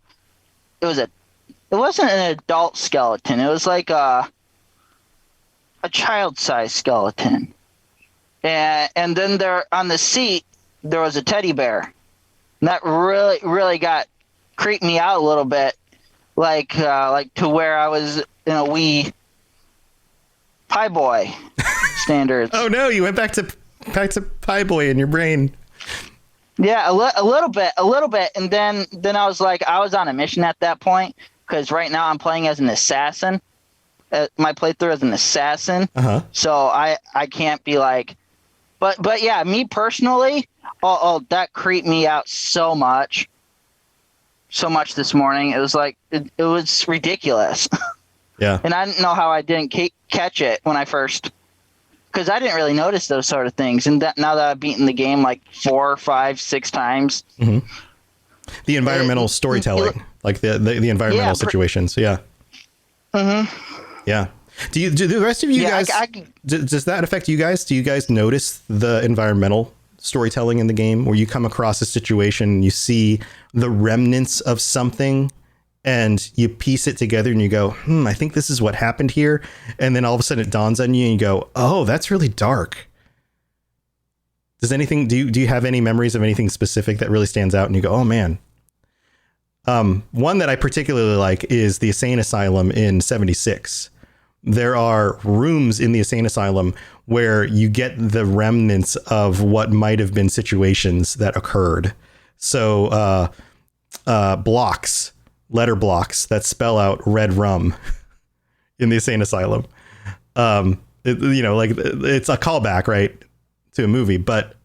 it wasn't an adult skeleton. It was like a child-sized skeleton. And then there on the seat there was a teddy bear. And that really creeped me out a little bit, like to where I was in a wee pie boy standards. Oh no, you went back to pie boy in your brain. Yeah, a little bit, and then I was like, I was on a mission at that point because right now I'm playing as an assassin. My playthrough as an assassin, so I can't be like, but yeah, me personally, that creeped me out so much this morning. It was like it was ridiculous. Yeah, and I didn't know how I didn't catch it when I first. Because I didn't really notice those sort of things, and now that I've beaten the game like 4, 5, 6 times, mm-hmm. The environmental storytelling, like the environmental situations, yeah. Mm-hmm. Yeah. Do the rest of you guys? Does that affect you guys? Do you guys notice the environmental storytelling in the game, where you come across a situation, you see the remnants of something, and you piece it together and you go, I think this is what happened here. And then all of a sudden it dawns on you and you go, oh, that's really dark. Do you have any memories of anything specific that really stands out and you go, oh man? One that I particularly like is the insane asylum in 76. There are rooms in the insane asylum where you get the remnants of what might have been situations that occurred. So, letter blocks that spell out red rum in the insane asylum. It's a callback, right, to a movie, but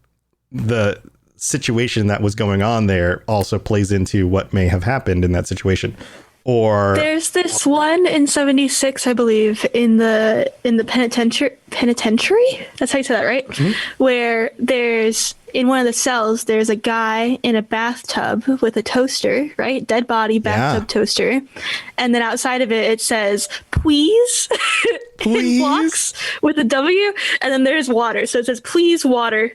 the situation that was going on there also plays into what may have happened in that situation. Or there's this one in 76, I believe, in the penitentiary. That's how you say that, right? Mm-hmm. Where there's in one of the cells, there's a guy in a bathtub with a toaster, right? Dead body bathtub toaster, and then outside of it, it says "please" in blocks with a W, and then there's water, so it says "please water,"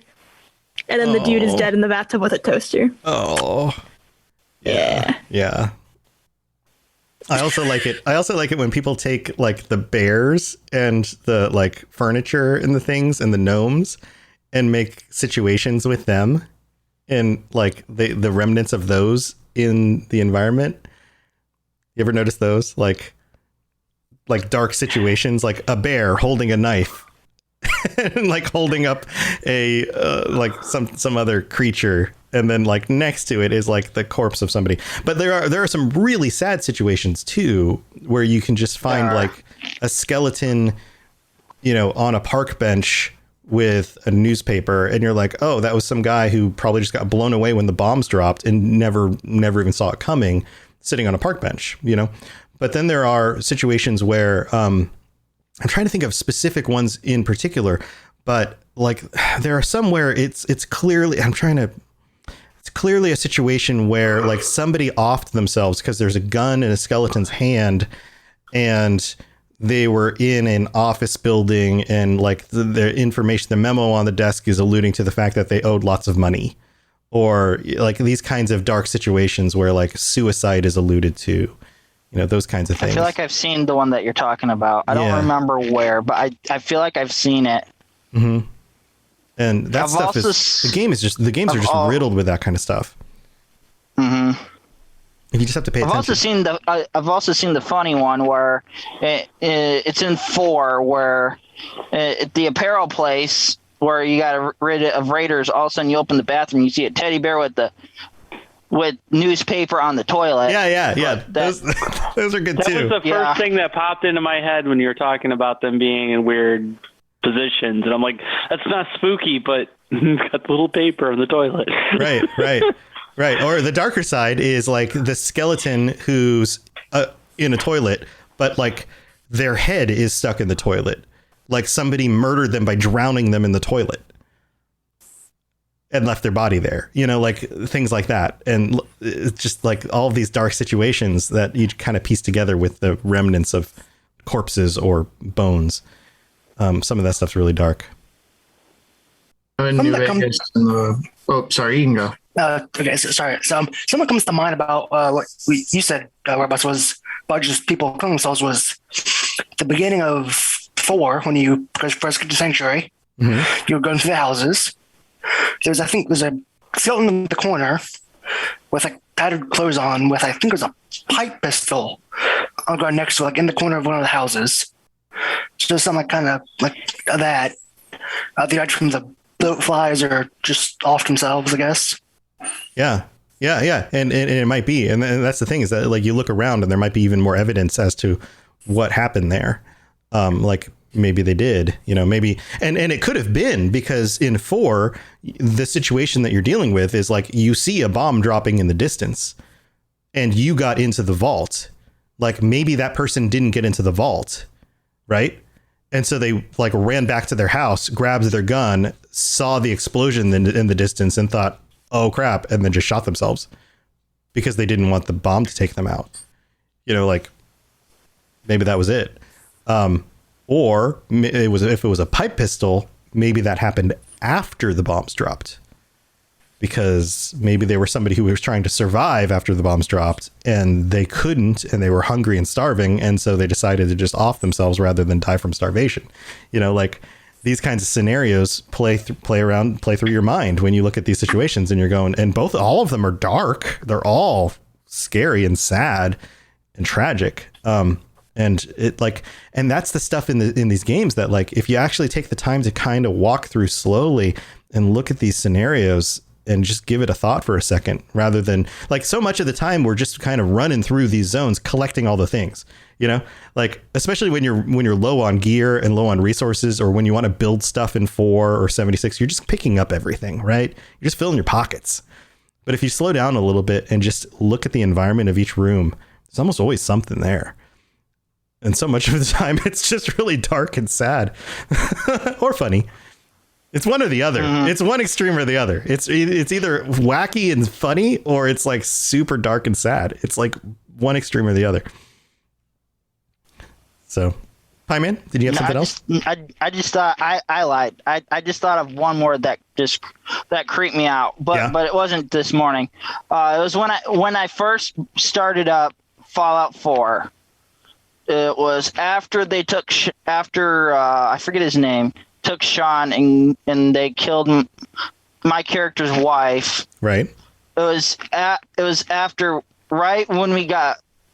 and then the dude is dead in the bathtub with a toaster. Oh, yeah. I also like it when people take like the bears and the like furniture and the things and the gnomes and make situations with them and like the remnants of those in the environment. You ever notice those like dark situations, like a bear holding a knife and like holding up a like some other creature, and then like next to it is like the corpse of somebody. But there are some really sad situations too, where you can just find like a skeleton, you know, on a park bench with a newspaper, and you're like, oh, that was some guy who probably just got blown away when the bombs dropped and never even saw it coming, sitting on a park bench, you know. But then there are situations where I'm trying to think of specific ones in particular, but like there are some where it's clearly it's clearly a situation where like somebody offed themselves because there's a gun in a skeleton's hand, and they were in an office building, and like the information, the memo on the desk is alluding to the fact that they owed lots of money, or like these kinds of dark situations where like suicide is alluded to, you know, those kinds of things. I feel like I've seen the one that you're talking about. I don't remember where, but I feel like I've seen it. Mm-hmm. And that stuff the games are just riddled with that kind of stuff. Mm-hmm. You just have to pay attention. I've also seen the funny one where it's in 4, where at the apparel place where you got rid of raiders, all of a sudden you open the bathroom, you see a teddy bear with newspaper on the toilet. Yeah. Those are good too. That was the first thing that popped into my head when you were talking about them being in weird positions, and I'm like, that's not spooky, but it's got the little paper on the toilet. Right. Or the darker side is like the skeleton who's in a toilet, but like their head is stuck in the toilet. Like somebody murdered them by drowning them in the toilet and left their body there, you know, like things like that. And it's just like all of these dark situations that you kind of piece together with the remnants of corpses or bones. Some of that stuff's really dark. New Vegas sorry, you can go. Okay, sorry. So someone comes to mind about what you said, Robots, was about just people killing themselves, was the beginning of 4, when you first get to Sanctuary. Mm-hmm. You were going through the houses. There's a skeleton in the corner with like tattered clothes on, with I think it was a pipe pistol on the ground next to, like, in the corner of one of the houses. So there's something kind of like that. The idea from the boat flies are just off themselves, I guess. Yeah. And it might be. And that's the thing, is that like you look around and there might be even more evidence as to what happened there. Like maybe they did, you know, maybe. And it could have been, because in 4, the situation that you're dealing with is like you see a bomb dropping in the distance and you got into the vault. Like maybe that person didn't get into the vault. Right. And so they like ran back to their house, grabbed their gun, saw the explosion in the distance and thought, oh, crap. And then just shot themselves because they didn't want the bomb to take them out. You know, like maybe that was it. Or if it was a pipe pistol, maybe that happened after the bombs dropped, because maybe they were somebody who was trying to survive after the bombs dropped and they couldn't, and they were hungry and starving. And so they decided to just off themselves rather than die from starvation. You know, like these kinds of scenarios play through your mind when you look at these situations, and you're going, and all of them are dark. They're all scary and sad and tragic. And that's the stuff in these games that, like, if you actually take the time to kind of walk through slowly and look at these scenarios and just give it a thought for a second, rather than, like, so much of the time we're just kind of running through these zones, collecting all the things, you know, like, especially when you're low on gear and low on resources, or when you want to build stuff in 4 or 76, you're just picking up everything, right? You're just filling your pockets. But if you slow down a little bit and just look at the environment of each room, there's almost always something there. And so much of the time, it's just really dark and sad or funny. It's one or the other. Mm-hmm. It's one extreme or the other. It's either wacky and funny, or it's like super dark and sad. It's like one extreme or the other. So, Pie Man, did you have something else? I just thought I lied. I just thought of one more that creeped me out, but it wasn't this morning. It was when I first started up Fallout 4. It was after they took I forget his name, took Sean and they killed my character's wife. Right. It was after, right when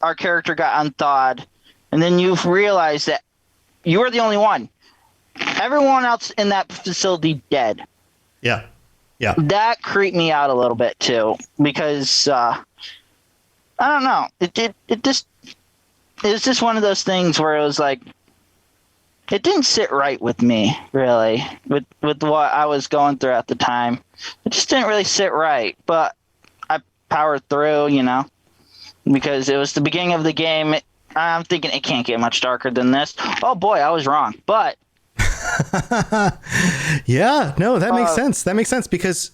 our character got unthawed, and then you realize that you were the only one. Everyone else in that facility dead. Yeah. Yeah. That creeped me out a little bit too, because I don't know. It was just one of those things where it was like, it didn't sit right with me, really, with what I was going through at the time. It just didn't really sit right, but I powered through, because it was the beginning of the game. I'm thinking it can't get much darker than this. Oh boy, I was wrong, but yeah, no, that makes sense. That makes sense because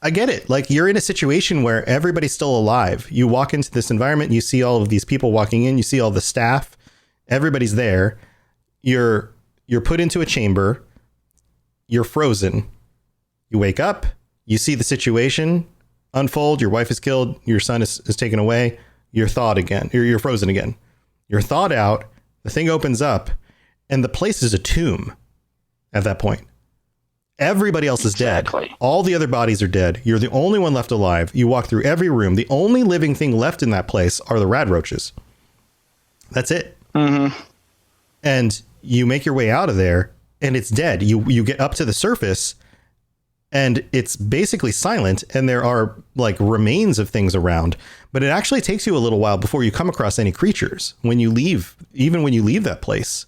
I get it. Like, you're in a situation where everybody's still alive. You walk into this environment, you see all of these people walking in, you see all the staff, everybody's there. You're put into a chamber. You're frozen. You wake up, you see the situation unfold. Your wife is killed. Your son is taken away. You're thawed again. You're frozen again. You're thawed out. The thing opens up and the place is a tomb at that point. Everybody else is dead. All the other bodies are dead. You're the only one left alive. You walk through every room. The only living thing left in that place are the rad roaches. That's it. Mm-hmm. And you make your way out of there and it's dead. You get up to the surface and it's basically silent and there are like remains of things around, but it actually takes you a little while before you come across any creatures when you leave, even when you leave that place.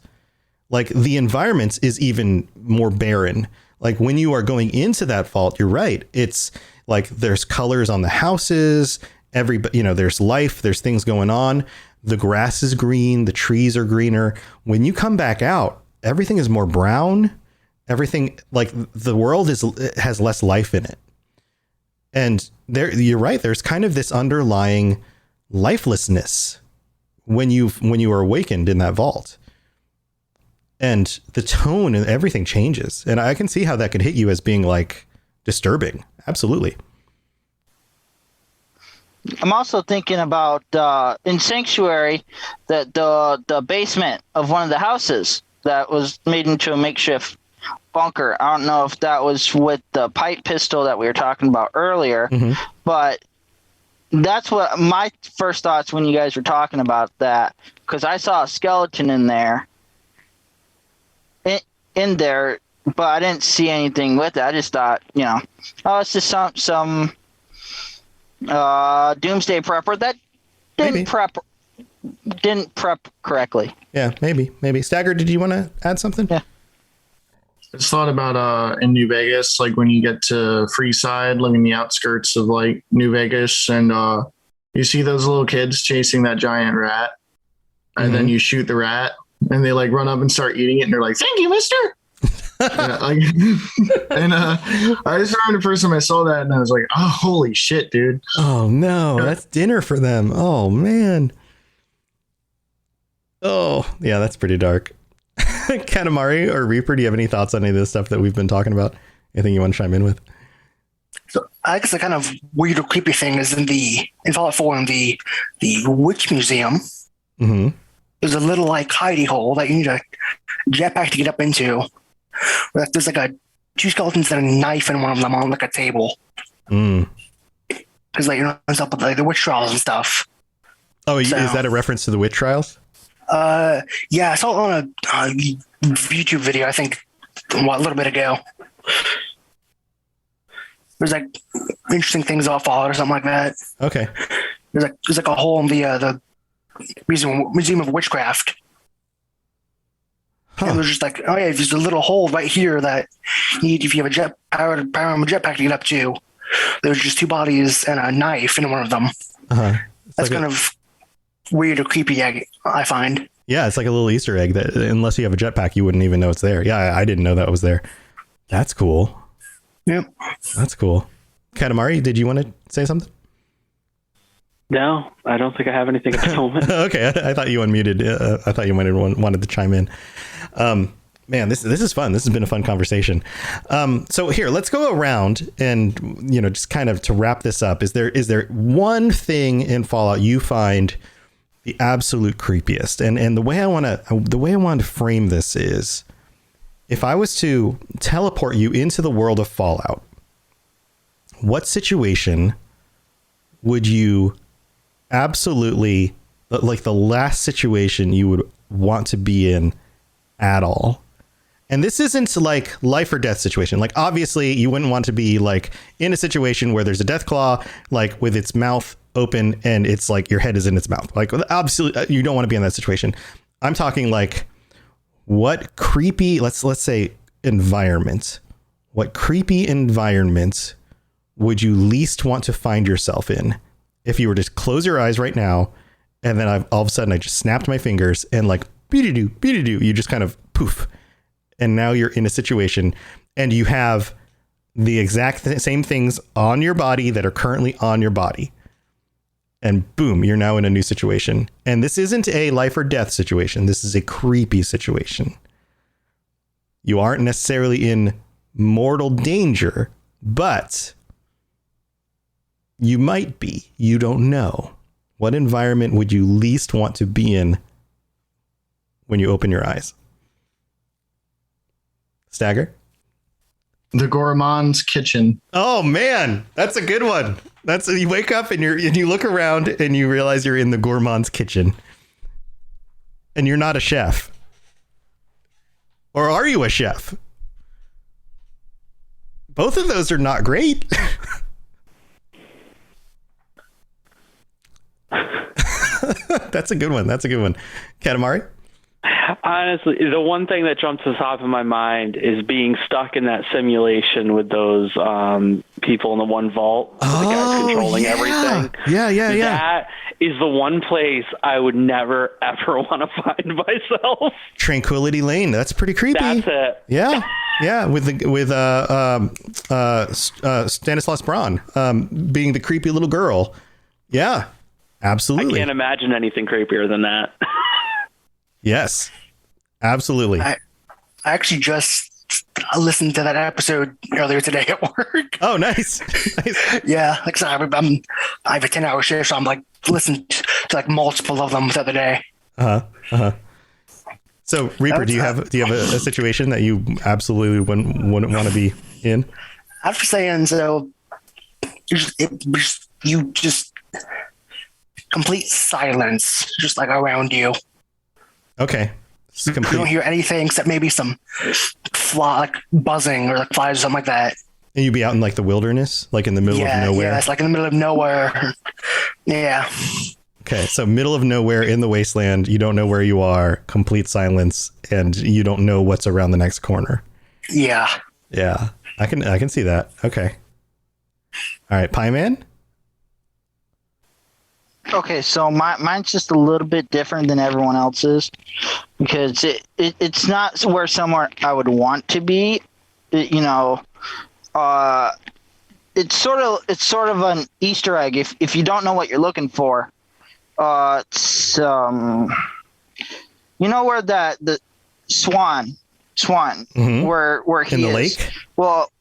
Like, the environment is even more barren. Like, when you are going into that vault, you're right. It's like there's colors on the houses. There's life. There's things going on. The grass is green. The trees are greener. When you come back out, everything is more brown. Everything, like, the world has less life in it. And you're right. There's kind of this underlying lifelessness when you are awakened in that vault. And the tone and everything changes. And I can see how that could hit you as being like disturbing. Absolutely. I'm also thinking about in Sanctuary, that the basement of one of the houses that was made into a makeshift bunker. I don't know if that was with the pipe pistol that we were talking about earlier, but that's what my first thoughts when you guys were talking about that, because I saw a skeleton in there, but I didn't see anything with it. I just thought, it's just some doomsday prepper that didn't prep correctly. Yeah, maybe. Stagger, did you want to add something? Yeah. I just thought about in New Vegas, like when you get to Freeside, like in the outskirts of like New Vegas, and you see those little kids chasing that giant rat, and then you shoot the rat, and they like run up and start eating it, and they're like, "Thank you, mister." I just remember the first time I saw that, and I was like, "Oh, holy shit, dude!" Oh no, that's dinner for them. Oh man. Oh yeah, that's pretty dark. Katamari or Reaper, do you have any thoughts on any of this stuff that we've been talking about? Anything you want to chime in with? So I guess the kind of weird or creepy thing is in Fallout 4 in the Witch Museum. Mm-hmm. There's a little like hidey hole that you need a jetpack to get up into. There's like two skeletons and a knife in one of them on like a table. Because like it's up with like the witch trials and stuff. Oh, is that a reference to the witch trials? Yeah, I saw it on a YouTube video, I think a little bit ago. There's like interesting things off Fallout or something like that. Okay. There's like a hole in the Museum of Witchcraft. Huh. And there's just like, oh yeah, there's a little hole right here that you need if you have a power on a jetpack to get up to. There's just two bodies and a knife in one of them. Uh-huh. That's like kind of weird or creepy, I find. Yeah, it's like a little Easter egg that unless you have a jetpack, you wouldn't even know it's there. Yeah, I didn't know that was there. That's cool. Yep. That's cool. Katamari, did you want to say something? No, I don't think I have anything at the moment. Okay, I thought you unmuted. I thought you might have wanted to chime in. Man, this is fun. This has been a fun conversation. So here, let's go around and, just kind of to wrap this up. Is there one thing in Fallout you find the absolute creepiest. And the way I want to frame this is, if I was to teleport you into the world of Fallout, what situation would you absolutely, like the last situation you would want to be in at all? And this isn't like life or death situation. Like, obviously you wouldn't want to be like in a situation where there's a death claw, like with its mouth open and it's like your head is in its mouth. Like, obviously you don't want to be in that situation. I'm talking like, what creepy, let's say environment, what creepy environment would you least want to find yourself in if you were to close your eyes right now, and then all of a sudden I just snapped my fingers and like, be-do-do, you just kind of poof. And now you're in a situation and you have the exact same things on your body that are currently on your body. And boom, you're now in a new situation. And this isn't a life or death situation. This is a creepy situation. You aren't necessarily in mortal danger, but you might be. You don't know. What environment would you least want to be in when you open your eyes? Stagger? The Gourmand's Kitchen. Oh man, that's a good one. That's, you wake up and you look around and you realize you're in the Gourmand's Kitchen. And you're not a chef. Or are you a chef? Both of those are not great. That's a good one. Katamari? Honestly, the one thing that jumps to the top of my mind is being stuck in that simulation with those people in the one vault, with the guys controlling everything. Yeah. That is the one place I would never, ever want to find myself. Tranquility Lane. That's pretty creepy. That's it. Yeah. With Stanislaus Braun being the creepy little girl. Yeah, absolutely. I can't imagine anything creepier than that. Yes, absolutely. I actually just listened to that episode earlier today at work. Oh, nice. Yeah, like I said, I have a 10-hour shift, so I'm like listening to like multiple of them the other day. So, Reaper, do you have a situation that you absolutely wouldn't want to be in? After saying so, you just complete silence, just like around you. Okay. You don't hear anything except maybe some like buzzing or like flies or something like that. And you'd be out in like the wilderness, like in the middle of nowhere. Yeah, it's like in the middle of nowhere. Yeah. Okay, so middle of nowhere in the wasteland, you don't know where you are, complete silence, and you don't know what's around the next corner. Yeah. Yeah, I can see that. Okay. All right, Pie Man? Okay, so mine's just a little bit different than everyone else's because it's not somewhere I would want to be. It's sort of an Easter egg if you don't know what you're looking for. It's where the Swan Mm-hmm. where he in the is. lake. Well,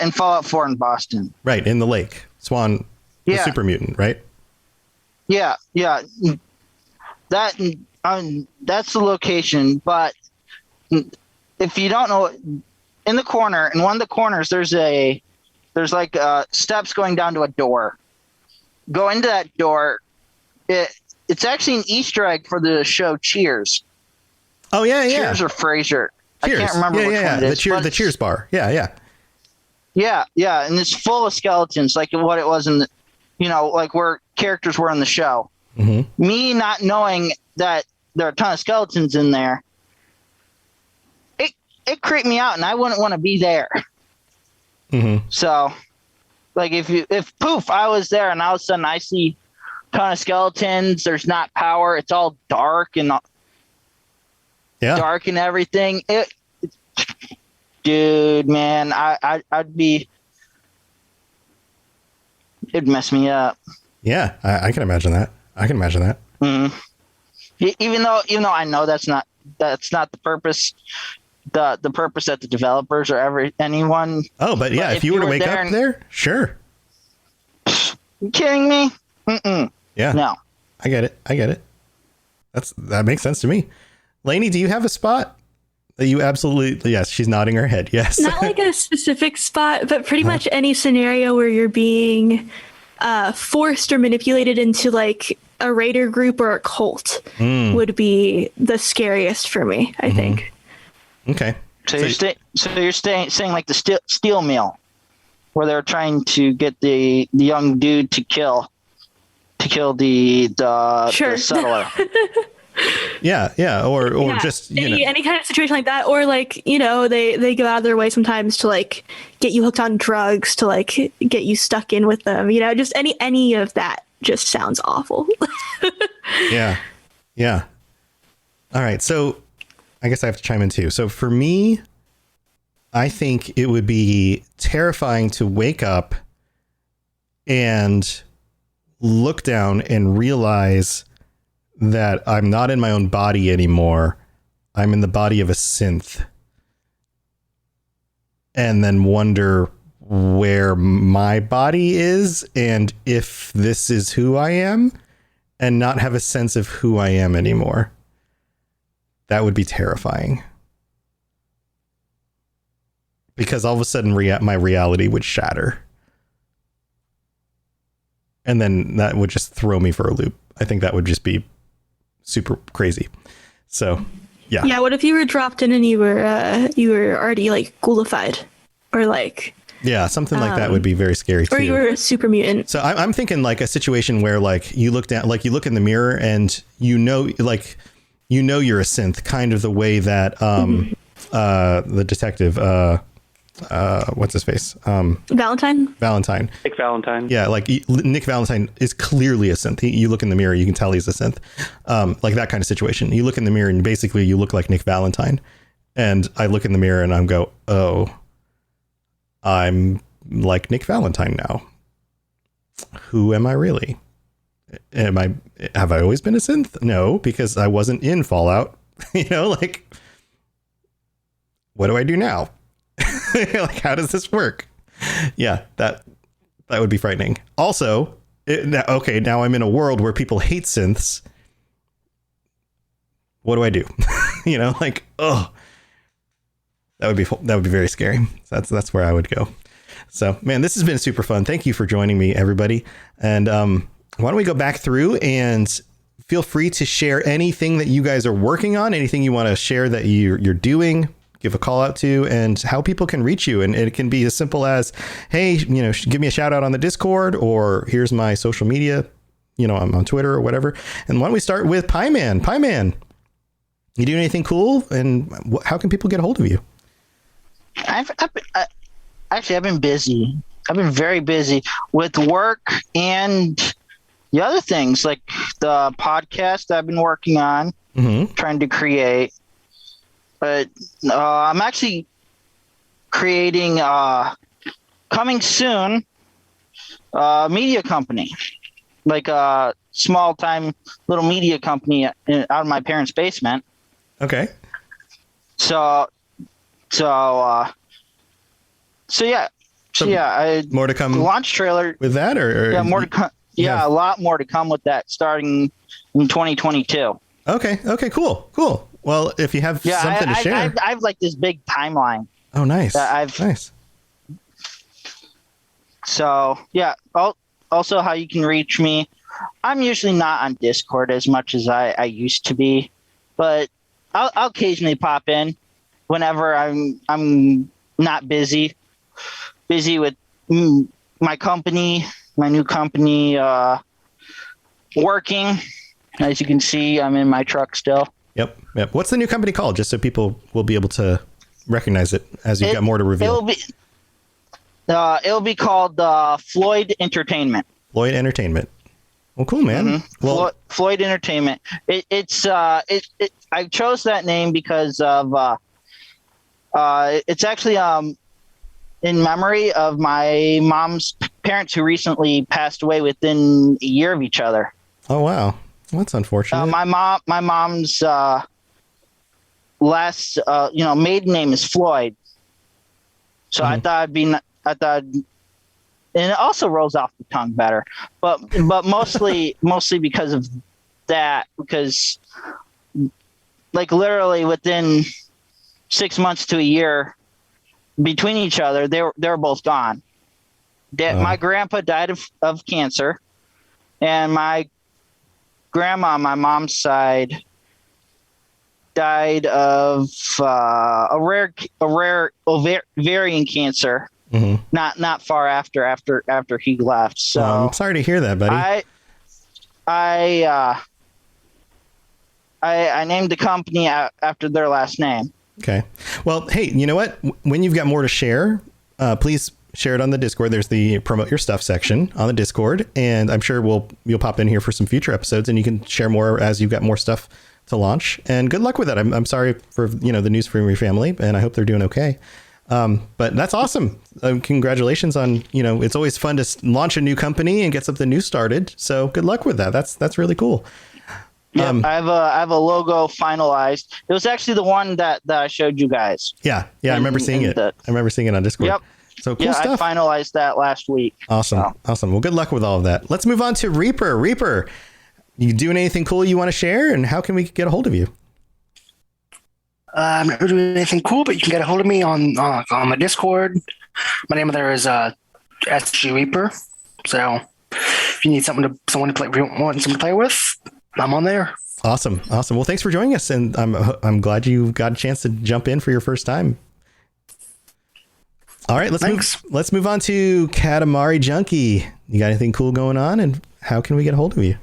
in Fallout 4 in Boston. Right, in the lake. Swan. The super mutant, right? Yeah. That's the location. But if you don't know, in the corner, in one of the corners, there's steps going down to a door. Go into that door. It's actually an Easter egg for the show Cheers. Oh yeah. Cheers or Frasier. Cheers. I can't remember which one it is. The Cheers bar. Yeah. Yeah, and it's full of skeletons, like what it was in the. Like where characters were in the show. Mm-hmm. Me not knowing that there are a ton of skeletons in there, it creeped me out, and I wouldn't want to be there. Mm-hmm. So, like if poof, I was there, and all of a sudden I see a ton of skeletons. There's not power. It's all dark and dark and everything. Dude, man, I'd be. It'd mess me up. Yeah, I can imagine that. Mm-hmm. Even though I know that's not the purpose. The purpose that the developers or anyone. Oh, but yeah, if you were to wake up there, sure. You kidding me? Mm-mm. Yeah. No. I get it. That makes sense to me. Lainey, do you have a spot that you absolutely? Yes, she's nodding her head. Yes. Not like a specific spot, but pretty much any scenario where you're being forced or manipulated into like a raider group or a cult would be the scariest for me, I think. Okay. So you're saying like the steel mill, where they're trying to get the young dude to kill the settler. Yeah, or just any kind of situation like that, or like they go out of their way sometimes to like get you hooked on drugs, to like get you stuck in with them. Just any of that just sounds awful. Yeah. All right, so I guess I have to chime in too. So for me, I think it would be terrifying to wake up and look down and realize that I'm not in my own body anymore. I'm in the body of a synth. And then wonder where my body is and if this is who I am, and not have a sense of who I am anymore. That would be terrifying. Because all of a sudden my reality would shatter. And then that would just throw me for a loop. I think that would just be super crazy. So, yeah. Yeah, what if you were dropped in and you were already like ghoulified, or like something like that would be very scary too. Or you were a super mutant. So I'm thinking like a situation where like you look down, like you look in the mirror and you're a synth, kind of the way that the detective what's his face? Valentine. Nick Valentine. Yeah, like Nick Valentine is clearly a synth. You look in the mirror, you can tell he's a synth. Like that kind of situation. You look in the mirror and basically you look like Nick Valentine. And I look in the mirror and I go, oh, I'm like Nick Valentine now. Who am I really? Have I always been a synth? No, because I wasn't in Fallout. Like, what do I do now? Like, how does this work? Yeah, that would be frightening. Also, now I'm in a world where people hate synths. What do I do? Like, oh, that would be very scary. That's where I would go. So, man, this has been super fun. Thank you for joining me, everybody. And why don't we go back through and feel free to share anything that you guys are working on, anything you want to share that you're doing, give a call out to, and how people can reach you. And it can be as simple as, hey, give me a shout out on the Discord, or here's my social media, I'm on Twitter or whatever. And why don't we start with Pie Man? Pie Man, you doing anything cool? And how can people get a hold of you? I've been busy. I've been very busy with work and the other things, like the podcast I've been working on, trying to create. But I'm actually creating, coming soon, a media company, like a small time little media company out of my parents' basement. Okay. So yeah. More to come. Launch trailer with that, or more to come. Yeah, a lot more to come with that, starting in 2022. Okay. Cool. Well, if you have something to share, I have like this big timeline. Oh, nice. Nice. So yeah. Also, how you can reach me. I'm usually not on Discord as much as I used to be, but I'll occasionally pop in whenever I'm not busy with my company, my new company, working. As you can see, I'm in my truck still. Yep. What's the new company called? Just so people will be able to recognize it as you've got more to reveal. It'll be called Floyd Entertainment. Floyd Entertainment. Well, cool, man. Mm-hmm. Well, Floyd Entertainment. I chose that name because of it's actually in memory of my mom's parents, who recently passed away within a year of each other. Oh wow, well, that's unfortunate. My mom's last maiden name is Floyd, so I thought and it also rolls off the tongue better, but mostly because of that because like literally within 6 months to a year between each other, they were both gone. My grandpa died of cancer, and my grandma on my mom's side died of a rare ovarian cancer. Mm-hmm. Not far after he left. So I'm sorry to hear that, buddy. I named the company after their last name. Okay. Well, hey, you know what? When you've got more to share, please share it on the Discord. There's the promote your stuff section on the Discord, and I'm sure you'll pop in here for some future episodes, and you can share more as you've got more stuff to launch. And good luck with that. I'm sorry for the news from your family, and I hope they're doing okay. But that's awesome. Congratulations on it's always fun to launch a new company and get something new started. So good luck with that. That's really cool. Yeah, I have a logo finalized. It was actually the one that I showed you guys. Yeah, I remember seeing it. I remember seeing it on Discord. Yep. So cool stuff. I finalized that last week. Awesome. Well, good luck with all of that. Let's move on to Reaper. Reaper, you doing anything cool you want to share, and how can we get a hold of you? I'm not doing anything cool, but you can get a hold of me on my Discord. My name there is SG Reaper. So if you need someone to play with, I'm on there. Awesome. Well, thanks for joining us, and I'm glad you got a chance to jump in for your first time. All right, let's move on to Katamari Junkie. You got anything cool going on, and how can we get a hold of you?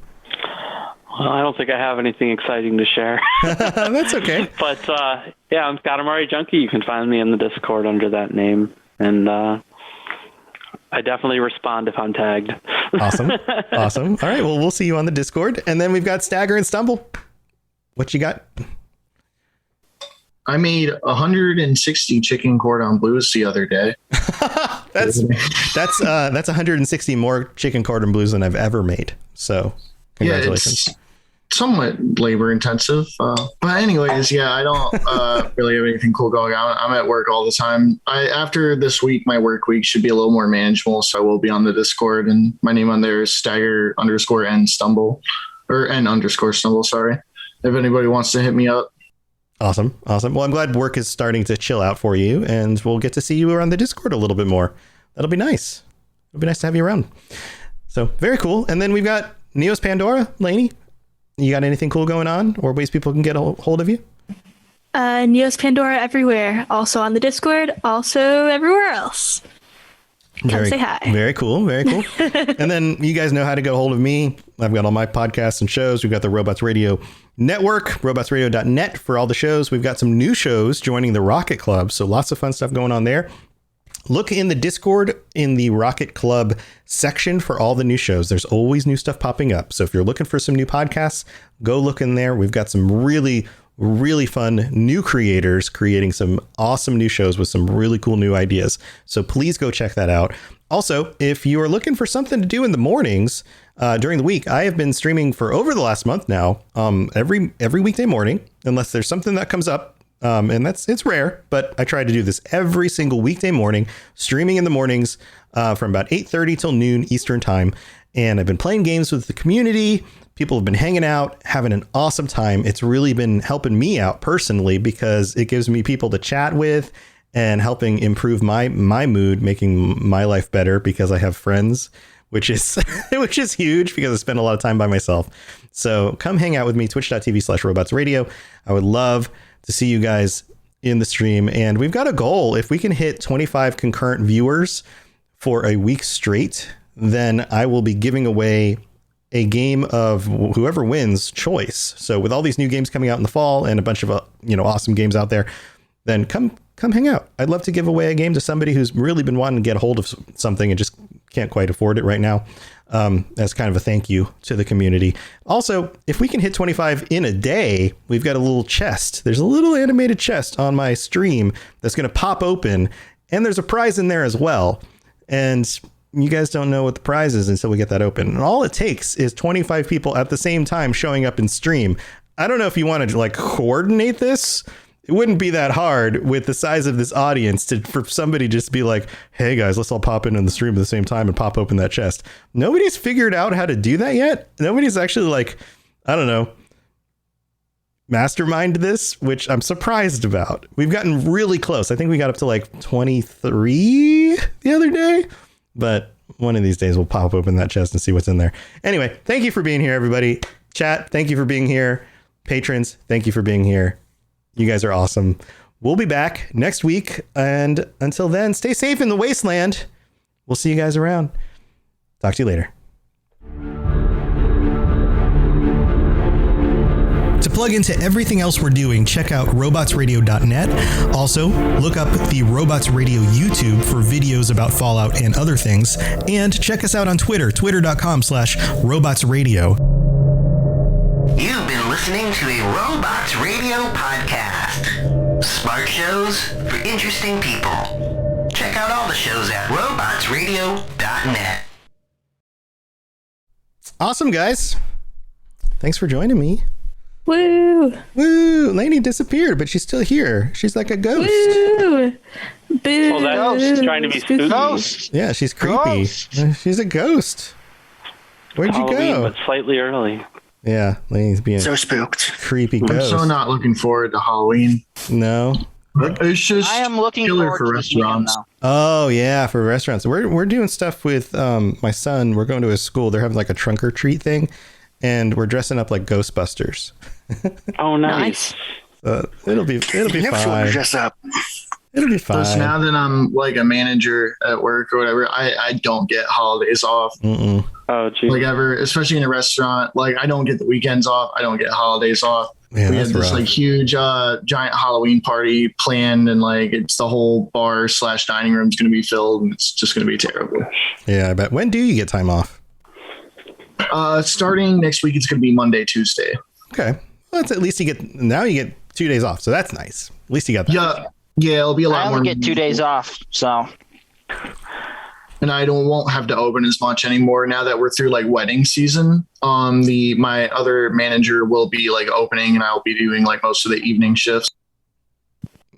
Well, I don't think I have anything exciting to share. That's okay. But I'm Scariest Junkie. You can find me in the Discord under that name, and I definitely respond if I'm tagged. Awesome. All right, well, we'll see you on the Discord, and then we've got Stagger and Stumble. What you got? I made 160 chicken cordon bleus the other day. That's 160 more chicken cordon bleus than I've ever made. So congratulations. Yeah, it's somewhat labor intensive. But anyways, I don't really have anything cool going on. I'm at work all the time. After this week, my work week should be a little more manageable. So I will be on the Discord, and my name on there is Stagger_N_Stumble or N_Stumble. Sorry. If anybody wants to hit me up. Awesome. Well, I'm glad work is starting to chill out for you, and we'll get to see you around the Discord a little bit more. That'll be nice. It'll be nice to have you around. So very cool. And then we've got Neos Pandora. Lainey, you got anything cool going on, or ways people can get a hold of you? Neos Pandora everywhere. Also on the Discord. Also everywhere else. Come say hi. Very cool. And then you guys know how to get a hold of me. I've got all my podcasts and shows. We've got the Robots Radio Network, robotsradio.net for all the shows. We've got some new shows joining the Rocket Club. So lots of fun stuff going on there. Look in the Discord in the Rocket Club section for all the new shows. There's always new stuff popping up. So if you're looking for some new podcasts, go look in there. We've got some really fun new creators creating some awesome new shows with some really cool new ideas. So please go check that out. Also, if you are looking for something to do in the mornings during the week, I have been streaming for over the last month now, every weekday morning, unless there's something that comes up. And it's rare, but I try to do this every single weekday morning, streaming in the mornings from about 8:30 till noon Eastern time. And I've been playing games with the community. People have been hanging out, having an awesome time. It's really been helping me out personally because it gives me people to chat with and helping improve my mood, making my life better because I have friends, which is huge because I spend a lot of time by myself. So come hang out with me, twitch.tv/robotsradio. I would love to see you guys in the stream. And we've got a goal. If we can hit 25 concurrent viewers for a week straight, then I will be giving away a game of whoever wins choice. So with all these new games coming out in the fall and a bunch of awesome games out there, then come hang out. I'd love to give away a game to somebody who's really been wanting to get a hold of something and just can't quite afford it right now, as kind of a thank you to the community. Also, if we can hit 25 in a day, we've got a little chest. There's a little animated chest on my stream that's going to pop open, and there's a prize in there as well. And you guys don't know what the prize is until we get that open. And all it takes is 25 people at the same time showing up in stream. I don't know if you want to coordinate this. It wouldn't be that hard with the size of this audience for somebody just be like, hey guys, let's all pop in the stream at the same time and pop open that chest. Nobody's figured out how to do that yet. Nobody's actually I don't know, mastermind this, which I'm surprised about. We've gotten really close. I think we got up to like 23 the other day, but one of these days we'll pop open that chest and see what's in there. Anyway, thank you for being here, everybody. Chat, thank you for being here. Patrons, thank you for being here. You guys are awesome. We'll be back next week. And until then, stay safe in the wasteland. We'll see you guys around. Talk to you later. To plug into everything else we're doing, check out robotsradio.net. Also, look up the Robots Radio YouTube for videos about Fallout and other things. And check us out on Twitter, twitter.com/robotsradio. You've been listening to a Robots Radio podcast. Smart shows for interesting people. Check out all the shows at robotsradio.net. Awesome, guys. Thanks for joining me. Woo! Woo! Lainey disappeared, but she's still here. She's like a ghost. Woo! Boo! Oh, that ghost trying to be spooky. Ghost. Yeah, she's creepy. Ghost. She's a ghost. Where'd you Halloween, go? but slightly early. Yeah, Lainey's being So spooked. creepy I'm ghost. so not looking forward to Halloween. No. It's just I am looking killer forward for to this weekend restaurants. now. Oh yeah, for restaurants. We're doing stuff with my son. We're going to his school. They're having like a trunk or treat thing, and we're dressing up like Ghostbusters. Oh, nice. It'll be You never want to fine. dress up. It'll be fine. Plus, now that I'm like a manager at work or whatever, I don't get holidays off. Mm-mm. Oh, geez. Like ever, especially in a restaurant. Like I don't get the weekends off. I don't get holidays off. Man, We that's had this rough. like huge giant Halloween party planned, and like it's the whole bar / dining room is going to be filled, and it's just going to be terrible. Yeah, I bet. When do you get time off? Starting next week, it's going to be Monday, Tuesday. Okay, well, that's at least you get 2 days off, so that's nice. At least you got that. Yeah, it'll be a lot I more. only get 2 days off, so And I won't have to open as much anymore now that we're through like wedding season. My other manager will be like opening, and I'll be doing like most of the evening shifts.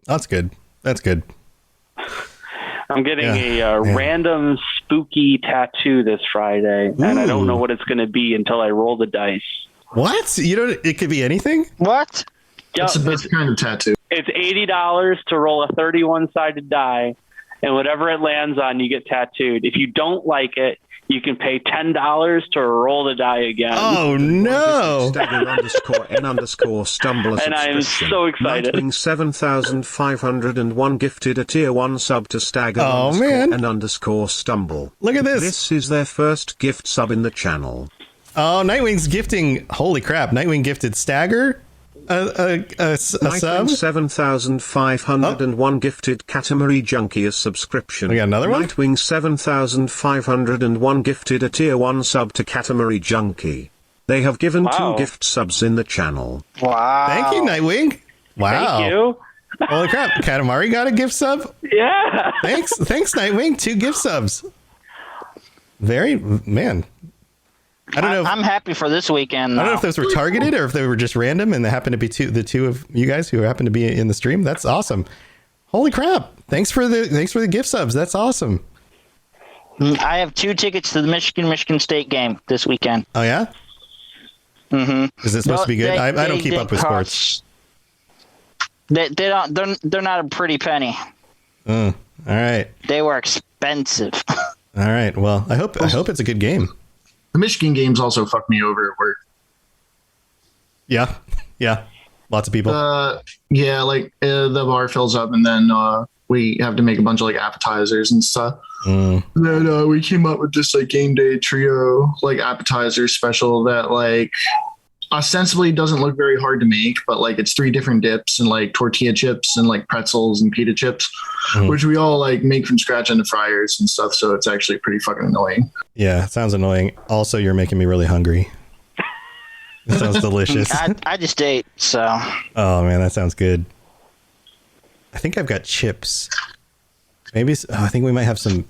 That's good. That's good. I'm getting Yeah, a random spooky tattoo this Friday, and I don't know what it's going to be until I roll the dice. What? You don't? It could be anything. what? Yep, It's the best kind of tattoo. it's $80 to roll a 31-sided die, and whatever it lands on, you get tattooed. If you don't like it, you can pay $10 to roll the die again. Oh no! Stagger_N_Stumble And I am so excited. Nightwing 7501 gifted a tier 1 sub to Stagger Oh, man. _N_Stumble. Look at this. This is their first gift sub in the channel. Oh, Nightwing's gifting. Holy crap! Nightwing gifted Stagger a sub. Nightwing 7501 gifted Katamari Junkie a subscription. We got another one? Nightwing 7501 gifted a tier 1 sub to Katamari Junkie. They have given Wow. 2 gift subs in the channel. Wow. Thank you, Nightwing. Wow. Thank you. Holy crap! Katamari got a gift sub. Yeah. Thanks, Nightwing. 2 gift subs. Man. I don't know. I'm happy for this weekend. I don't know Now. if those were targeted or if they were just random and they happened to be the two of you guys who happened to be in the stream. That's awesome. Holy crap. Thanks for the gift subs. That's awesome. I have 2 tickets to the Michigan State game this weekend. Oh yeah? Mm-hmm. Is this supposed to be good? I don't keep up with sports. They don't. They're not a pretty penny. All right. They were expensive. All right. Well, I hope it's a good game. The Michigan games also fucked me over at work. Yeah. Yeah. Lots of people. Yeah, like the bar fills up, and then we have to make a bunch of like appetizers and stuff. And then we came up with this like game day trio like appetizer special that like ostensibly doesn't look very hard to make, but like it's 3 different dips and like tortilla chips and like pretzels and pita chips, which we all like make from scratch in the fryers and stuff. So it's actually pretty fucking annoying. Yeah, it sounds annoying. Also, you're making me really hungry. It sounds delicious. I just ate, so. Oh man, that sounds good. I think I've got chips. Maybe I think we might have some.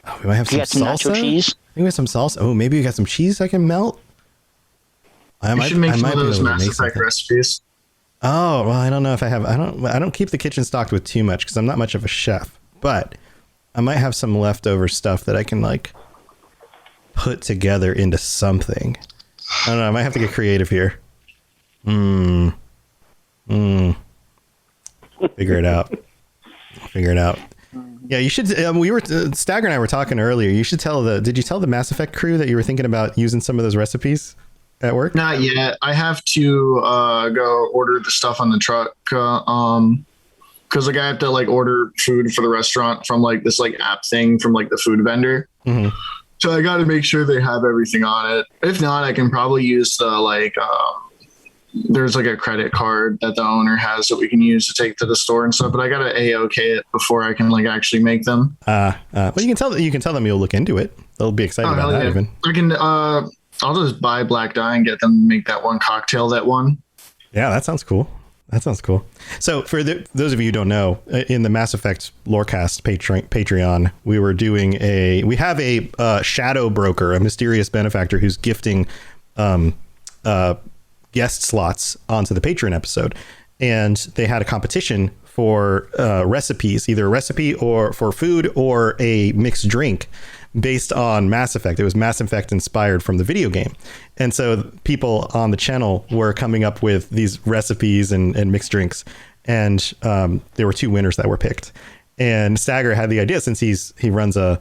Oh, we might have You some got some salsa. nacho cheese? I think we have some salsa. Oh, maybe we got some cheese I can melt. You should make some of those able to Mass make Effect something. recipes. Oh well, I don't know if I have. I don't keep the kitchen stocked with too much because I'm not much of a chef. But I might have some leftover stuff that I can like put together into something. I don't know. I might have to get creative here. Figure it out. Yeah, you should. We were Stagger and I were talking earlier. You should Did you tell the Mass Effect crew that you were thinking about using some of those recipes at work? Not yet. I have to go order the stuff on the truck. Because like I have to like order food for the restaurant from like this like app thing from like the food vendor. Mm-hmm. So I got to make sure they have everything on it. If not, I can probably use the like. There's like a credit card that the owner has that we can use to take to the store and stuff. But I got to A-OK it before I can like actually make them. Well, you can tell them you'll look into it. They'll be excited about that. Even I can. I'll just buy black dye and get them to make that one cocktail. That one. Yeah, that sounds cool. So for those of you who don't know, in the Mass Effect Lorecast Patreon, we have a shadow broker, a mysterious benefactor who's gifting guest slots onto the Patreon episode. And they had a competition for recipes, either a recipe or for food or a mixed drink based on Mass Effect. It was Mass Effect inspired from the video game. And so people on the channel were coming up with these recipes and mixed drinks. And there were 2 winners that were picked. And Stagger had the idea, since he runs a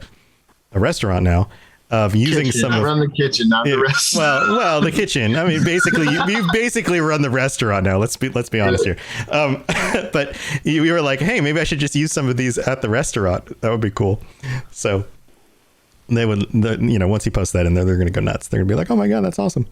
restaurant now, of using kitchen. I run the kitchen, not the restaurant. Well, the kitchen. I mean, basically, you've basically run the restaurant now. Let's be honest here. But you were like, hey, maybe I should just use some of these at the restaurant. That would be cool. So they would, once he posts that in there, they're going to go nuts. They're going to be like, oh my God, that's awesome.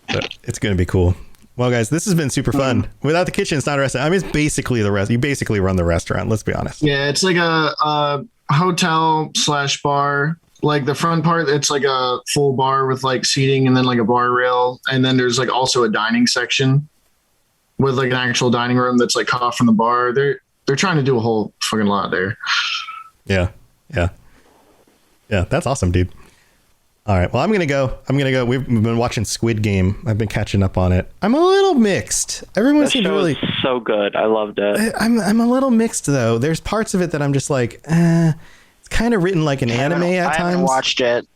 But it's going to be cool. Well, guys, this has been super fun. Without the kitchen, it's not a restaurant. I mean, it's basically the rest. You basically run the restaurant. Let's be honest. Yeah, it's like a hotel/bar. Like the front part, it's like a full bar with like seating and then like a bar rail, and then there's like also a dining section with like an actual dining room that's like cut off from the bar. They're trying to do a whole fucking lot there. Yeah. That's awesome, dude. All right. Well, I'm going to go. We've been watching Squid Game. I've been catching up on it. I'm a little mixed. Everyone seems really so good. I loved it. I'm a little mixed though. There's parts of it that I'm just like, it's kind of written like an anime at times. I haven't watched it.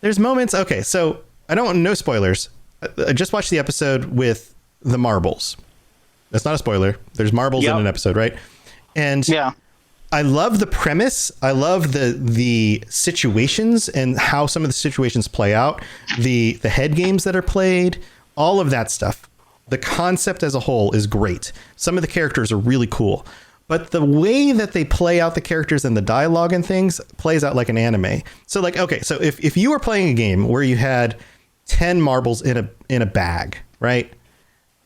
There's moments. Okay. So I don't want no spoilers. I just watched the episode with the marbles. That's not a spoiler. There's marbles in an episode, right? And yeah. I love the premise. I love the situations and how some of the situations play out. The head games that are played, all of that stuff. The concept as a whole is great. Some of the characters are really cool. But the way that they play out the characters and the dialogue and things plays out like an anime. So like, okay, so if you were playing a game where you had 10 marbles in a bag, right?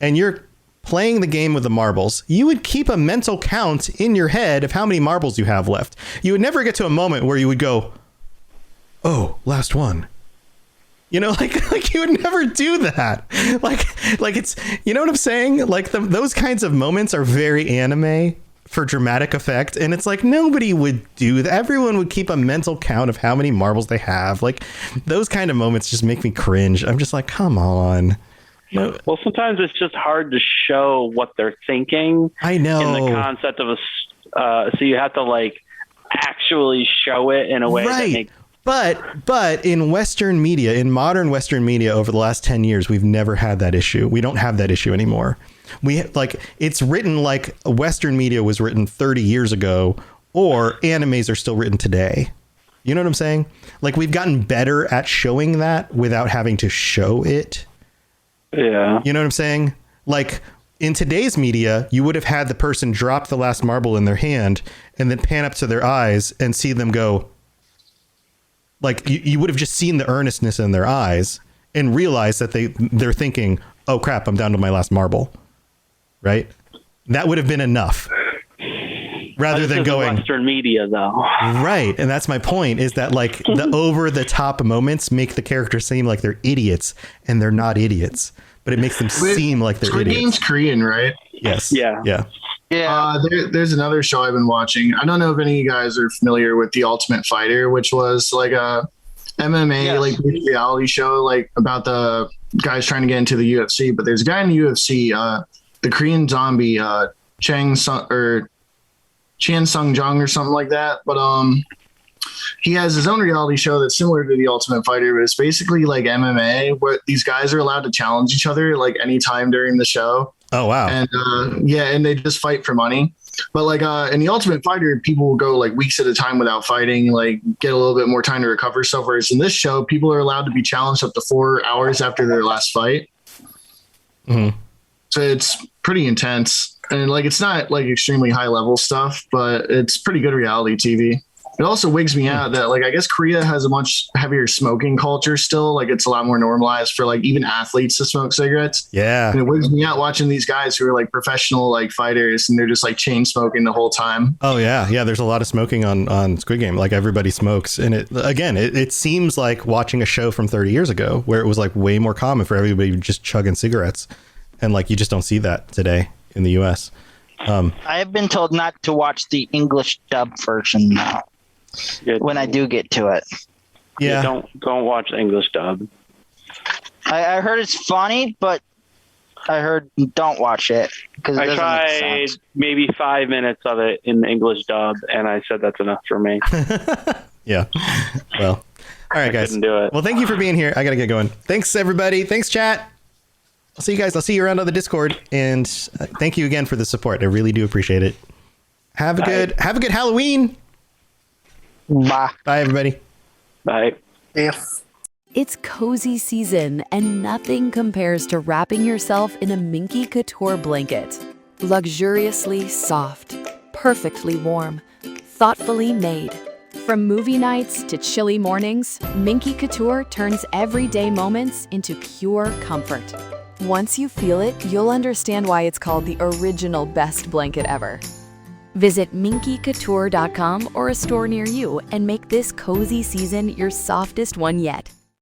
And you're playing the game with the marbles, you would keep a mental count in your head of how many marbles you have left. You would never get to a moment where you would go, oh, last one. Like you would never do that. Like it's, you know what I'm saying? Like those kinds of moments are very anime for dramatic effect. And it's like, nobody would do that. Everyone would keep a mental count of how many marbles they have. Like those kind of moments just make me cringe. I'm just like, come on. No. Well, sometimes it's just hard to show what they're thinking. I know. In the concept of so you have to like actually show it in a way that makes. But in Western media, in modern Western media over the last 10 years, we've never had that issue. We don't have that issue anymore. It's written like Western media was written 30 years ago, or animes are still written today. You know what I'm saying? Like we've gotten better at showing that without having to show it. Yeah. You know what I'm saying? Like in today's media, you would have had the person drop the last marble in their hand and then pan up to their eyes and see them go. Like you would have just seen the earnestness in their eyes and realized that they're thinking, oh crap, I'm down to my last marble. Right? That would have been enough. Rather than going Western media though. Right. And that's my point, is that like the over the top moments make the characters seem like they're idiots, and they're not idiots, but it makes them seem like they're idiots. Game's Korean, right? Yes. Yeah. There's another show I've been watching. I don't know if any of you guys are familiar with The Ultimate Fighter, which was like a MMA like reality show, like about the guys trying to get into the UFC. But there's a guy in the UFC, the Korean zombie, Chan Sung Jung or something like that. But he has his own reality show that's similar to The Ultimate Fighter, but it's basically like MMA, where these guys are allowed to challenge each other like anytime during the show. Oh wow! And and they just fight for money. But like in The Ultimate Fighter, people will go like weeks at a time without fighting, like get a little bit more time to recover stuff. Whereas in this show, people are allowed to be challenged up to 4 hours after their last fight. Mm-hmm. So it's pretty intense, and like it's not like extremely high level stuff, but it's pretty good reality TV. It also wigs me out that like I guess Korea has a much heavier smoking culture still. Like it's a lot more normalized for like even athletes to smoke cigarettes. Yeah. And it wigs me out watching these guys who are like professional like fighters and they're just like chain smoking the whole time. Oh yeah. Yeah. There's a lot of smoking on Squid Game. Like everybody smokes. And it seems like watching a show from 30 years ago where it was like way more common for everybody just chugging cigarettes. And like, you just don't see that today in the US. I have been told not to watch the English dub version now. When I do get to it. Yeah. Don't watch the English dub. I heard it's funny, but I heard don't watch it because I tried maybe 5 minutes of it in the English dub, and I said that's enough for me. Yeah. Well, all right, guys. Couldn't do it. Well, thank you for being here. I gotta get going. Thanks, everybody. Thanks, chat. I'll see you guys. I'll see you around on the Discord, and thank you again for the support. I really do appreciate it. Have a good Halloween. Bye. Bye, everybody. Bye. Yeah. It's cozy season, and nothing compares to wrapping yourself in a Minky Couture blanket. Luxuriously soft, perfectly warm, thoughtfully made. From movie nights to chilly mornings, Minky Couture turns everyday moments into pure comfort. Once you feel it, you'll understand why it's called the original best blanket ever. Visit minkycouture.com or a store near you and make this cozy season your softest one yet.